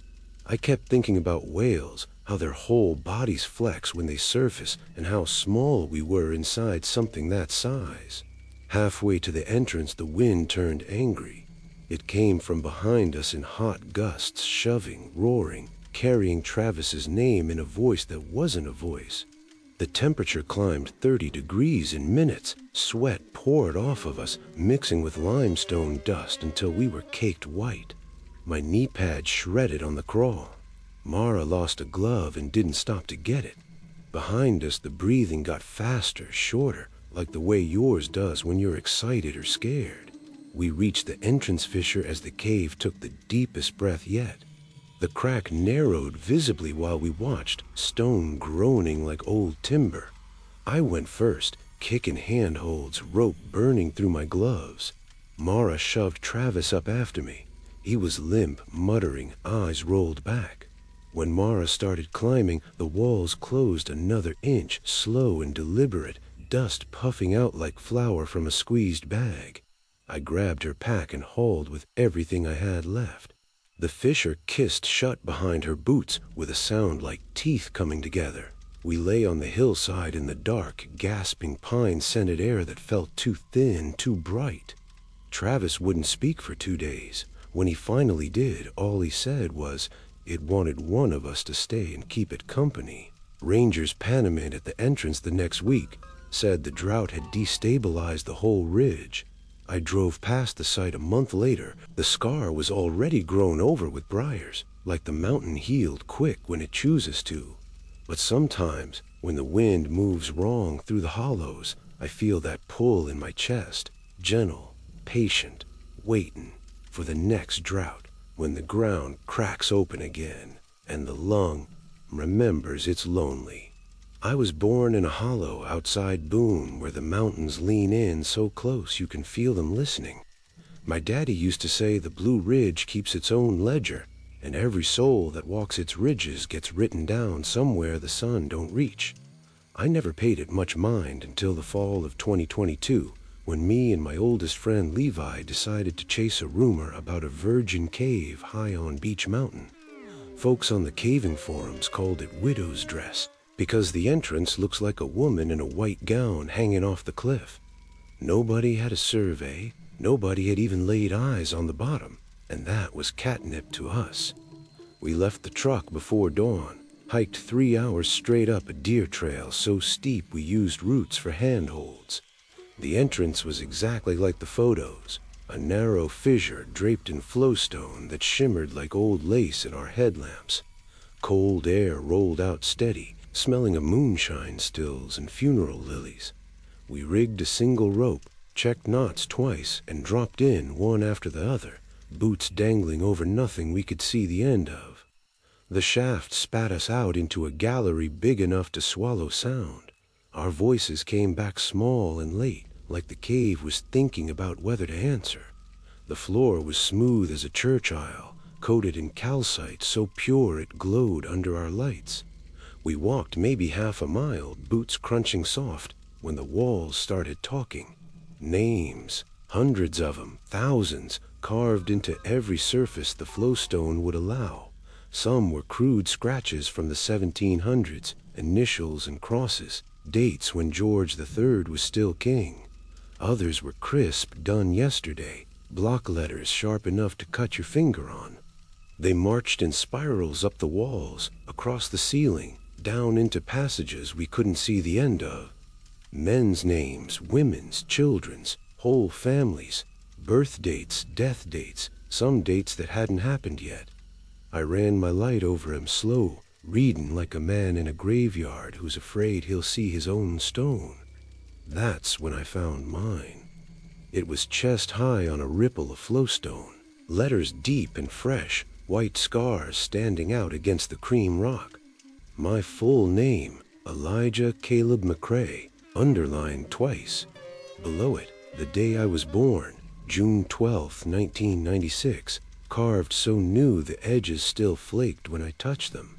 I kept thinking about whales, how their whole bodies flex when they surface, and how small we were inside something that size. Halfway to the entrance, the wind turned angry. It came from behind us in hot gusts, shoving, roaring, carrying Travis's name in a voice that wasn't a voice. The temperature climbed 30 degrees in minutes. Sweat poured off of us, mixing with limestone dust until we were caked white. My knee pad shredded on the crawl. Mara lost a glove and didn't stop to get it. Behind us, the breathing got faster, shorter, like the way yours does when you're excited or scared. We reached the entrance fissure as the cave took the deepest breath yet. The crack narrowed visibly while we watched, stone groaning like old timber. I went first, kicking handholds, rope burning through my gloves. Mara shoved Travis up after me. He was limp, muttering, eyes rolled back. When Mara started climbing, the walls closed another inch, slow and deliberate, dust puffing out like flour from a squeezed bag. I grabbed her pack and hauled with everything I had left. The fissure kissed shut behind her boots with a sound like teeth coming together. We lay on the hillside in the dark, gasping pine-scented air that felt too thin, too bright. Travis wouldn't speak for 2 days. When he finally did, all he said was, it wanted one of us to stay and keep it company. Rangers Panamint at the entrance the next week said the drought had destabilized the whole ridge. I drove past the site a month later. The scar was already grown over with briars, like the mountain healed quick when it chooses to. But sometimes, when the wind moves wrong through the hollows, I feel that pull in my chest, gentle, patient, waiting for the next drought, when the ground cracks open again, and the lung remembers it's lonely. I was born in a hollow outside Boone where the mountains lean in so close you can feel them listening. My daddy used to say the Blue Ridge keeps its own ledger, and every soul that walks its ridges gets written down somewhere the sun don't reach. I never paid it much mind until the fall of 2022, when me and my oldest friend Levi decided to chase a rumor about a virgin cave high on Beach Mountain. Folks on the caving forums called it Widow's Dress, because the entrance looks like a woman in a white gown hanging off the cliff. Nobody had a survey, nobody had even laid eyes on the bottom, and that was catnip to us. We left the truck before dawn, hiked 3 hours straight up a deer trail so steep we used roots for handholds. The entrance was exactly like the photos, a narrow fissure draped in flowstone that shimmered like old lace in our headlamps. Cold air rolled out steady, smelling of moonshine stills and funeral lilies. We rigged a single rope, checked knots twice, and dropped in one after the other, boots dangling over nothing we could see the end of. The shaft spat us out into a gallery big enough to swallow sound. Our voices came back small and late, like the cave was thinking about whether to answer. The floor was smooth as a church aisle, coated in calcite so pure it glowed under our lights. We walked maybe half a mile, boots crunching soft, when the walls started talking. Names, hundreds of them, thousands, carved into every surface the flowstone would allow. Some were crude scratches from the 1700s, initials and crosses, dates when George III was still king. Others were crisp, done yesterday, block letters sharp enough to cut your finger on. They marched in spirals up the walls, across the ceiling, down into passages we couldn't see the end of. Men's names, women's, children's, whole families, birth dates, death dates, some dates that hadn't happened yet. I ran my light over him slow, reading like a man in a graveyard who's afraid he'll see his own stone. That's when I found mine. It was chest high on a ripple of flowstone, letters deep and fresh, white scars standing out against the cream rock. My full name, Elijah Caleb McCrae, underlined twice. Below it, the day I was born, June 12, 1996, carved so new the edges still flaked when I touched them.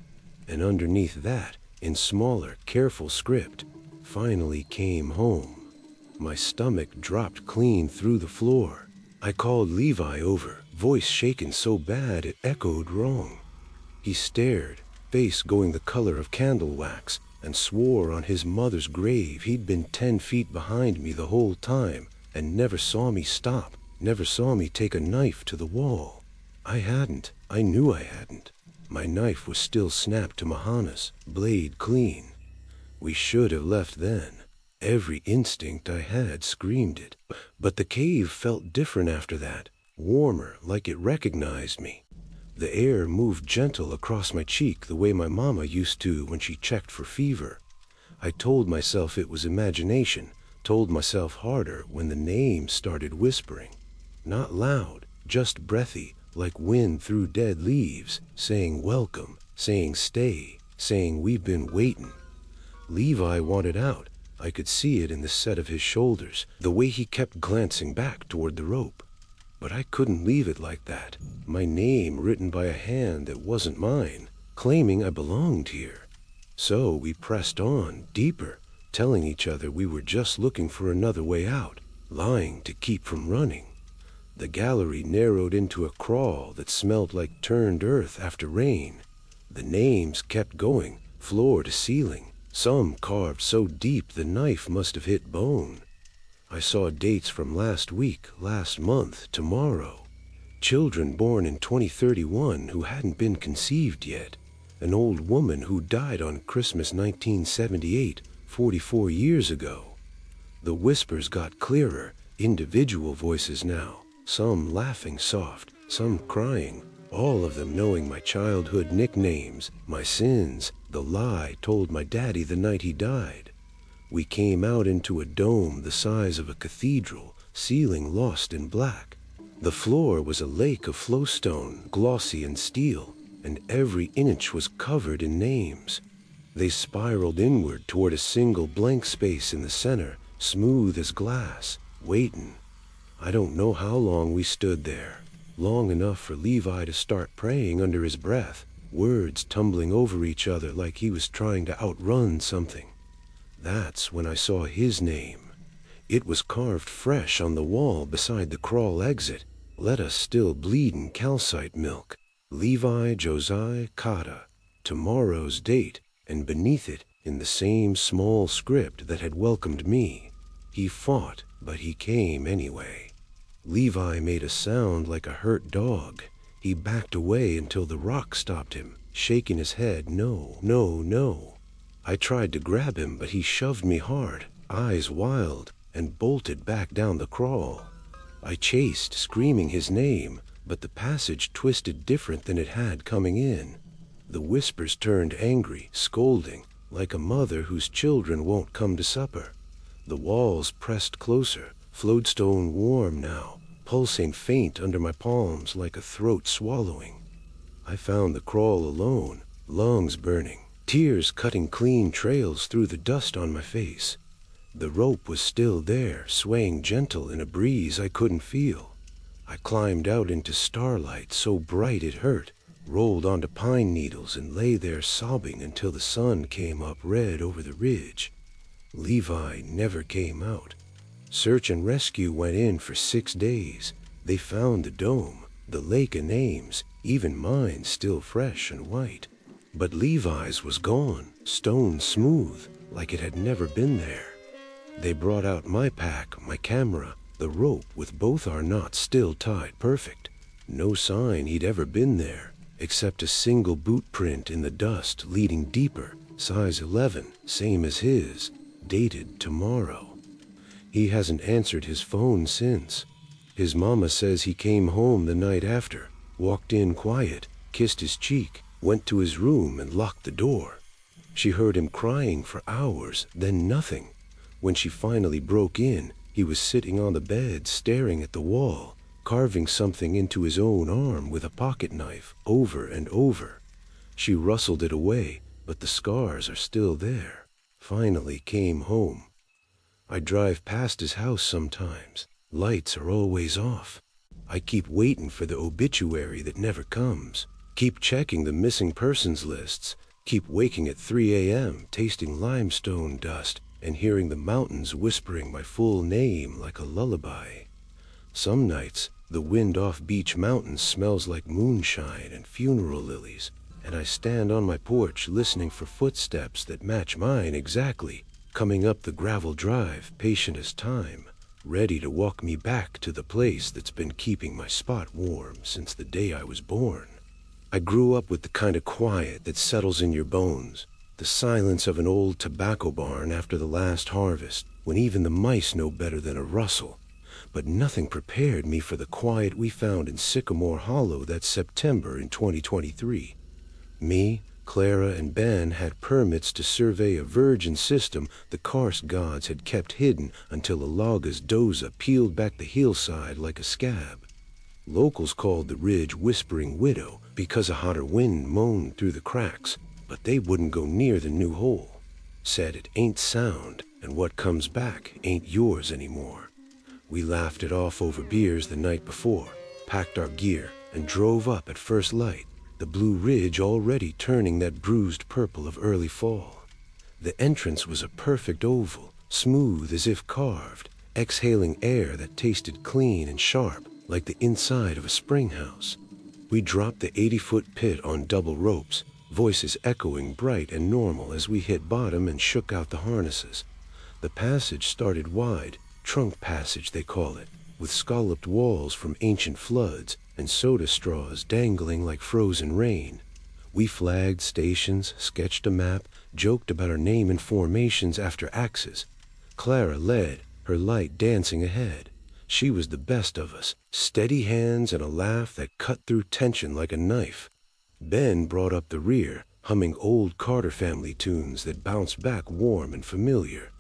And underneath that, in smaller, careful script, finally came home. My stomach dropped clean through the floor. I called Levi over, voice shaken so bad it echoed wrong. He stared, face going the color of candle wax, and swore on his mother's grave he'd been 10 feet behind me the whole time and never saw me stop, never saw me take a knife to the wall. I hadn't. I knew I hadn't. My knife was still snapped to Mahana's, blade clean. We should have left then. Every instinct I had screamed it. But the cave felt different after that, warmer, like it recognized me. The air moved gentle across my cheek the way my mama used to when she checked for fever. I told myself it was imagination, told myself harder when the name started whispering. Not loud, just breathy, like wind through dead leaves, saying welcome, saying stay, saying we've been waiting. Levi wanted out. I could see it in the set of his shoulders, the way he kept glancing back toward the rope. But I couldn't leave it like that. My name written by a hand that wasn't mine, claiming I belonged here. So we pressed on, deeper, telling each other we were just looking for another way out, lying to keep from running. The gallery narrowed into a crawl that smelled like turned earth after rain. The names kept going, floor to ceiling, some carved so deep the knife must have hit bone. I saw dates from last week, last month, tomorrow. Children born in 2031 who hadn't been conceived yet. An old woman who died on Christmas 1978, 44 years ago. The whispers got clearer, Individual voices now, some laughing soft, some crying, all of them knowing my childhood nicknames, my sins, the lie told my daddy the night he died. We came out into a dome the size of a cathedral, ceiling lost in black. The floor was a lake of flowstone, glossy and steel, and every inch was covered in names. They spiraled inward toward a single blank space in the center, smooth as glass, waiting. I don't know how long we stood there. Long enough for Levi to start praying under his breath, words tumbling over each other like he was trying to outrun something. That's when I saw his name. It was carved fresh on the wall beside the crawl exit. Let us still bleed in calcite milk. Levi Josiah Cotta. Tomorrow's date, and beneath it, in the same small script that had welcomed me. He fought, but he came anyway. Levi made a sound like a hurt dog. He backed away until the rock stopped him, shaking his head, no, no, no. I tried to grab him, but he shoved me hard, eyes wild, and bolted back down the crawl. I chased, screaming his name, but the passage twisted different than it had coming in. The whispers turned angry, scolding, like a mother whose children won't come to supper. The walls pressed closer, flowstone warm now, pulsing faint under my palms like a throat swallowing. I found the crawl alone, lungs burning, tears cutting clean trails through the dust on my face. The rope was still there, swaying gentle in a breeze I couldn't feel. I climbed out into starlight so bright it hurt, rolled onto pine needles and lay there sobbing until the sun came up red over the ridge. Levi never came out. Search and rescue went in for 6 days. They found the dome, the lake of names, even mine still fresh and white. But Levi's was gone, stone smooth, like it had never been there. They brought out my pack, my camera, the rope with both our knots still tied perfect. No sign he'd ever been there, except a single boot print in the dust leading deeper, size 11, same as his, dated tomorrow. He hasn't answered his phone since. His mama says he came home the night after, walked in quiet, kissed his cheek, went to his room and locked the door. She heard him crying for hours, then nothing. When she finally broke in, he was sitting on the bed staring at the wall, carving something into his own arm with a pocket knife, over and over. She rustled it away, but the scars are still there. Finally came home. I drive past his house sometimes. Lights are always off. I keep waiting for the obituary that never comes. Keep checking the missing persons lists. Keep waking at 3 a.m., tasting limestone dust, and hearing the mountains whispering my full name like a lullaby. Some nights, the wind off Beach Mountain smells like moonshine and funeral lilies, and I stand on my porch listening for footsteps that match mine exactly, coming up the gravel drive, patient as time, ready to walk me back to the place that's been keeping my spot warm since the day I was born. I grew up with the kind of quiet that settles in your bones, the silence of an old tobacco barn after the last harvest, when even the mice know better than a rustle. But nothing prepared me for the quiet we found in Sycamore Hollow that September in 2023. Me, Clara, and Ben had permits to survey a virgin system the karst gods had kept hidden until a Laga's doza peeled back the hillside like a scab. Locals called the ridge Whispering Widow because a hotter wind moaned through the cracks, but they wouldn't go near the new hole. Said it ain't sound, and what comes back ain't yours anymore. We laughed it off over beers the night before, packed our gear, and drove up at first light, the Blue Ridge already turning that bruised purple of early fall. The entrance was a perfect oval, smooth as if carved, exhaling air that tasted clean and sharp, like the inside of a spring house. We dropped the 80-foot pit on double ropes, voices echoing bright and normal as we hit bottom and shook out the harnesses. The passage started wide, trunk passage they call it, with scalloped walls from ancient floods and soda straws dangling like frozen rain. We flagged stations, sketched a map, joked about our name and formations after axes. Clara led, her light dancing ahead. She was the best of us, steady hands and a laugh that cut through tension like a knife. Ben brought up the rear, humming old Carter family tunes that bounced back warm and familiar.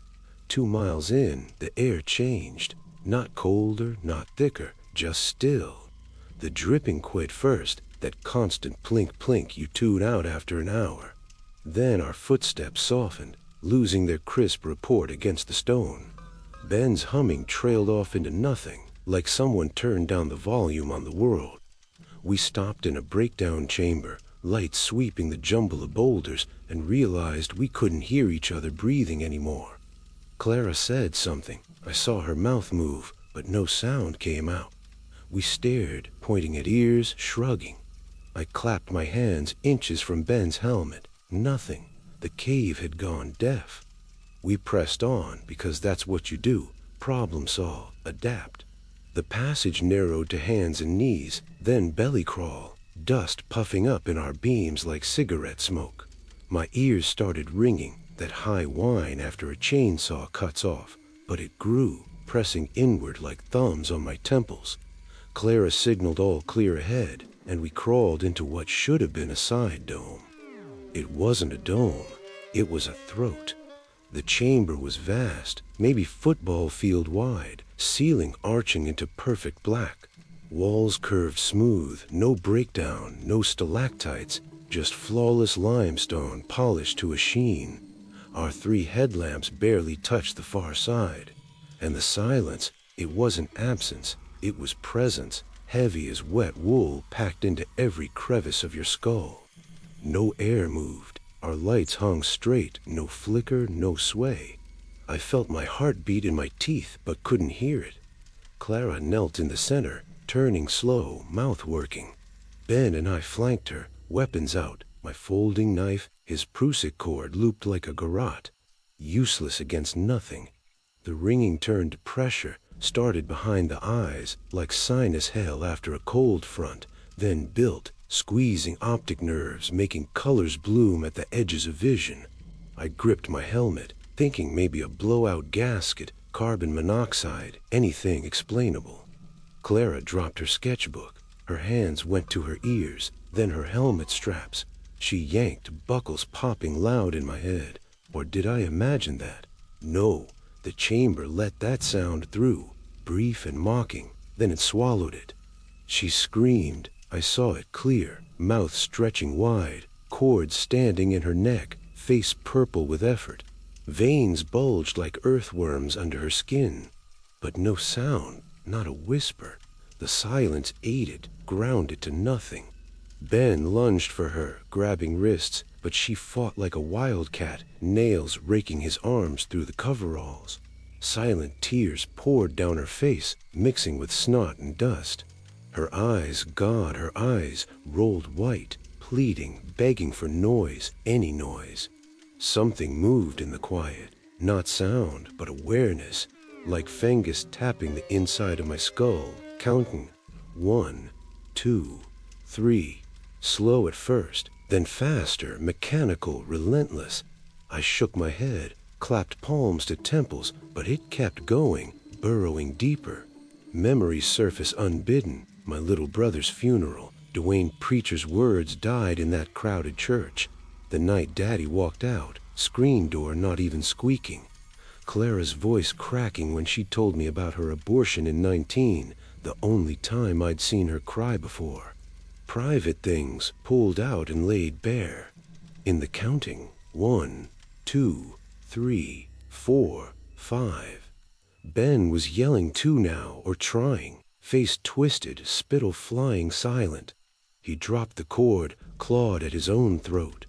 2 miles in, the air changed. Not colder, not thicker, just still. The dripping quit first, that constant plink-plink you tune out after an hour. Then our footsteps softened, losing their crisp report against the stone. Ben's humming trailed off into nothing, like someone turned down the volume on the world. We stopped in a breakdown chamber, light sweeping the jumble of boulders, and realized we couldn't hear each other breathing anymore. Clara said something. I saw her mouth move, but no sound came out. We stared, pointing at ears, shrugging. I clapped my hands inches from Ben's helmet. Nothing. The cave had gone deaf. We pressed on, because that's what you do. Problem solve, adapt. The passage narrowed to hands and knees, then belly crawl, dust puffing up in our beams like cigarette smoke. My ears started ringing, that high whine after a chainsaw cuts off, but it grew, pressing inward like thumbs on my temples. Clara signaled all clear ahead, and we crawled into what should have been a side dome. It wasn't a dome, it was a throat. The chamber was vast, maybe football field wide, ceiling arching into perfect black. Walls curved smooth, no breakdown, no stalactites, just flawless limestone polished to a sheen. Our 3 headlamps barely touched the far side. And the silence, it wasn't absence, it was presence, heavy as wet wool packed into every crevice of your skull. No air moved. Our lights hung straight, no flicker, no sway. I felt my heart beat in my teeth, but couldn't hear it. Clara knelt in the center, turning slow, mouth working. Ben and I flanked her, weapons out, my folding knife, his prusik cord looped like a garrote. Useless against nothing. The ringing turned to pressure, started behind the eyes, like sinus hell after a cold front, then built, squeezing optic nerves, making colors bloom at the edges of vision. I gripped my helmet, thinking maybe a blowout gasket, carbon monoxide, anything explainable. Clara dropped her sketchbook. Her hands went to her ears, then her helmet straps. She yanked, buckles popping loud in my head. Or did I imagine that? No, the chamber let that sound through, brief and mocking, then it swallowed it. She screamed. I saw it clear, mouth stretching wide, cords standing in her neck, face purple with effort. Veins bulged like earthworms under her skin. But no sound, not a whisper. The silence ate it, ground it to nothing. Ben lunged for her, grabbing wrists, but she fought like a wildcat, nails raking his arms through the coveralls. Silent tears poured down her face, mixing with snot and dust. Her eyes, God, her eyes, rolled white, pleading, begging for noise, any noise. Something moved in the quiet, not sound, but awareness, like fungus tapping the inside of my skull, counting. 1, 2, 3, slow at first, then faster, mechanical, relentless. I shook my head, clapped palms to temples, but it kept going, burrowing deeper. Memories surface unbidden. My little brother's funeral. Dwayne Preacher's words died in that crowded church. The night Daddy walked out, screen door not even squeaking. Clara's voice cracking when she told me about her abortion in 19, the only time I'd seen her cry before. Private things pulled out and laid bare. In the counting, 1, 2, 3, 4, 5. Ben was yelling too now, or trying. Face twisted, spittle flying silent. He dropped the cord, clawed at his own throat.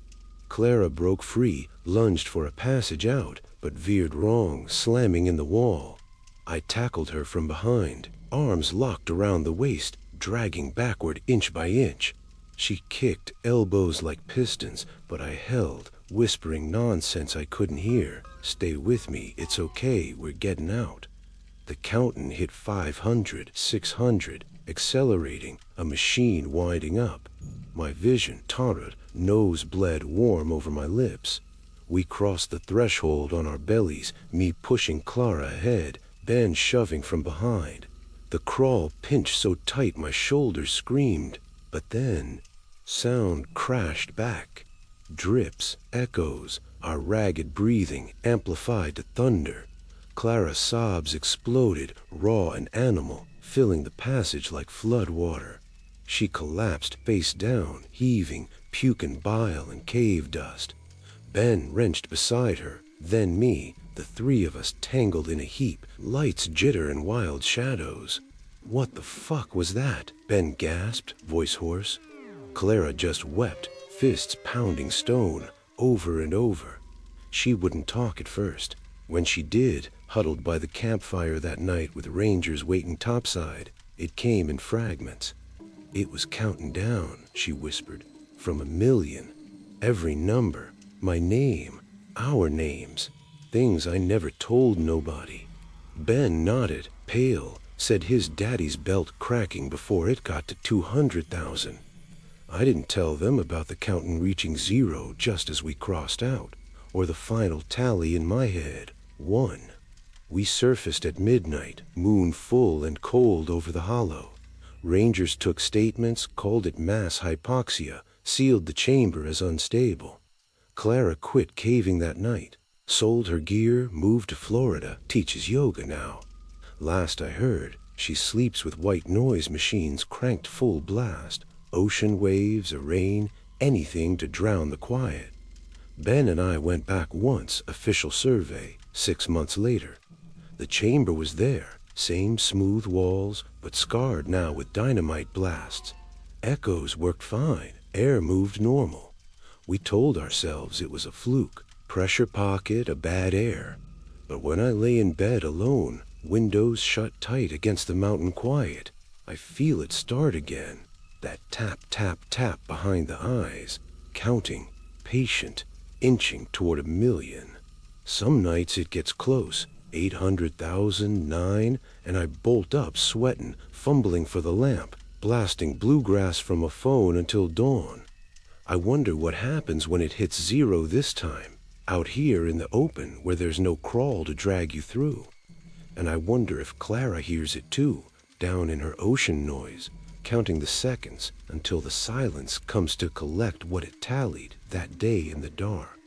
Clara broke free, lunged for a passage out, but veered wrong, slamming in the wall. I tackled her from behind, arms locked around the waist, dragging backward inch by inch. She kicked, elbows like pistons, but I held, whispering nonsense I couldn't hear. Stay with me, it's okay, we're getting out. The countin' hit 500, 600, accelerating, a machine winding up. My vision tottered, nose bled warm over my lips. We crossed the threshold on our bellies, me pushing Clara ahead, Ben shoving from behind. The crawl pinched so tight my shoulders screamed, but then sound crashed back. Drips, echoes, our ragged breathing amplified to thunder. Clara's sobs exploded, raw and animal, filling the passage like flood water. She collapsed face down, heaving, puking bile and cave dust. Ben wrenched beside her, then me, the three of us tangled in a heap, lights jitter and wild shadows. "What the fuck was that?" Ben gasped, voice hoarse. Clara just wept, fists pounding stone, over and over. She wouldn't talk at first. When she did, huddled by the campfire that night with rangers waiting topside, it came in fragments. "It was counting down," she whispered, "from 1,000,000. Every number, my name, our names, things I never told nobody." Ben nodded, pale, said his daddy's belt cracking before it got to 200,000. I didn't tell them about the counting reaching 0 just as we crossed out, or the final tally in my head, 1. We surfaced at midnight, moon full and cold over the hollow. Rangers took statements, called it mass hypoxia, sealed the chamber as unstable. Clara quit caving that night, sold her gear, moved to Florida, teaches yoga now. Last I heard, she sleeps with white noise machines cranked full blast, ocean waves, a rain, anything to drown the quiet. Ben and I went back once, official survey, 6 months later. The chamber was there, same smooth walls, but scarred now with dynamite blasts. Echoes worked fine, air moved normal. We told ourselves it was a fluke, pressure pocket, a bad air. But when I lay in bed alone, windows shut tight against the mountain quiet, I feel it start again. That tap, tap, tap behind the eyes, counting, patient, inching toward 1,000,000. Some nights it gets close, 800,000, 9, and I bolt up sweating, fumbling for the lamp, blasting bluegrass from a phone until dawn. I wonder what happens when it hits 0 this time, out here in the open where there's no crawl to drag you through. And I wonder if Clara hears it too, down in her ocean noise, counting the seconds until the silence comes to collect what it tallied that day in the dark.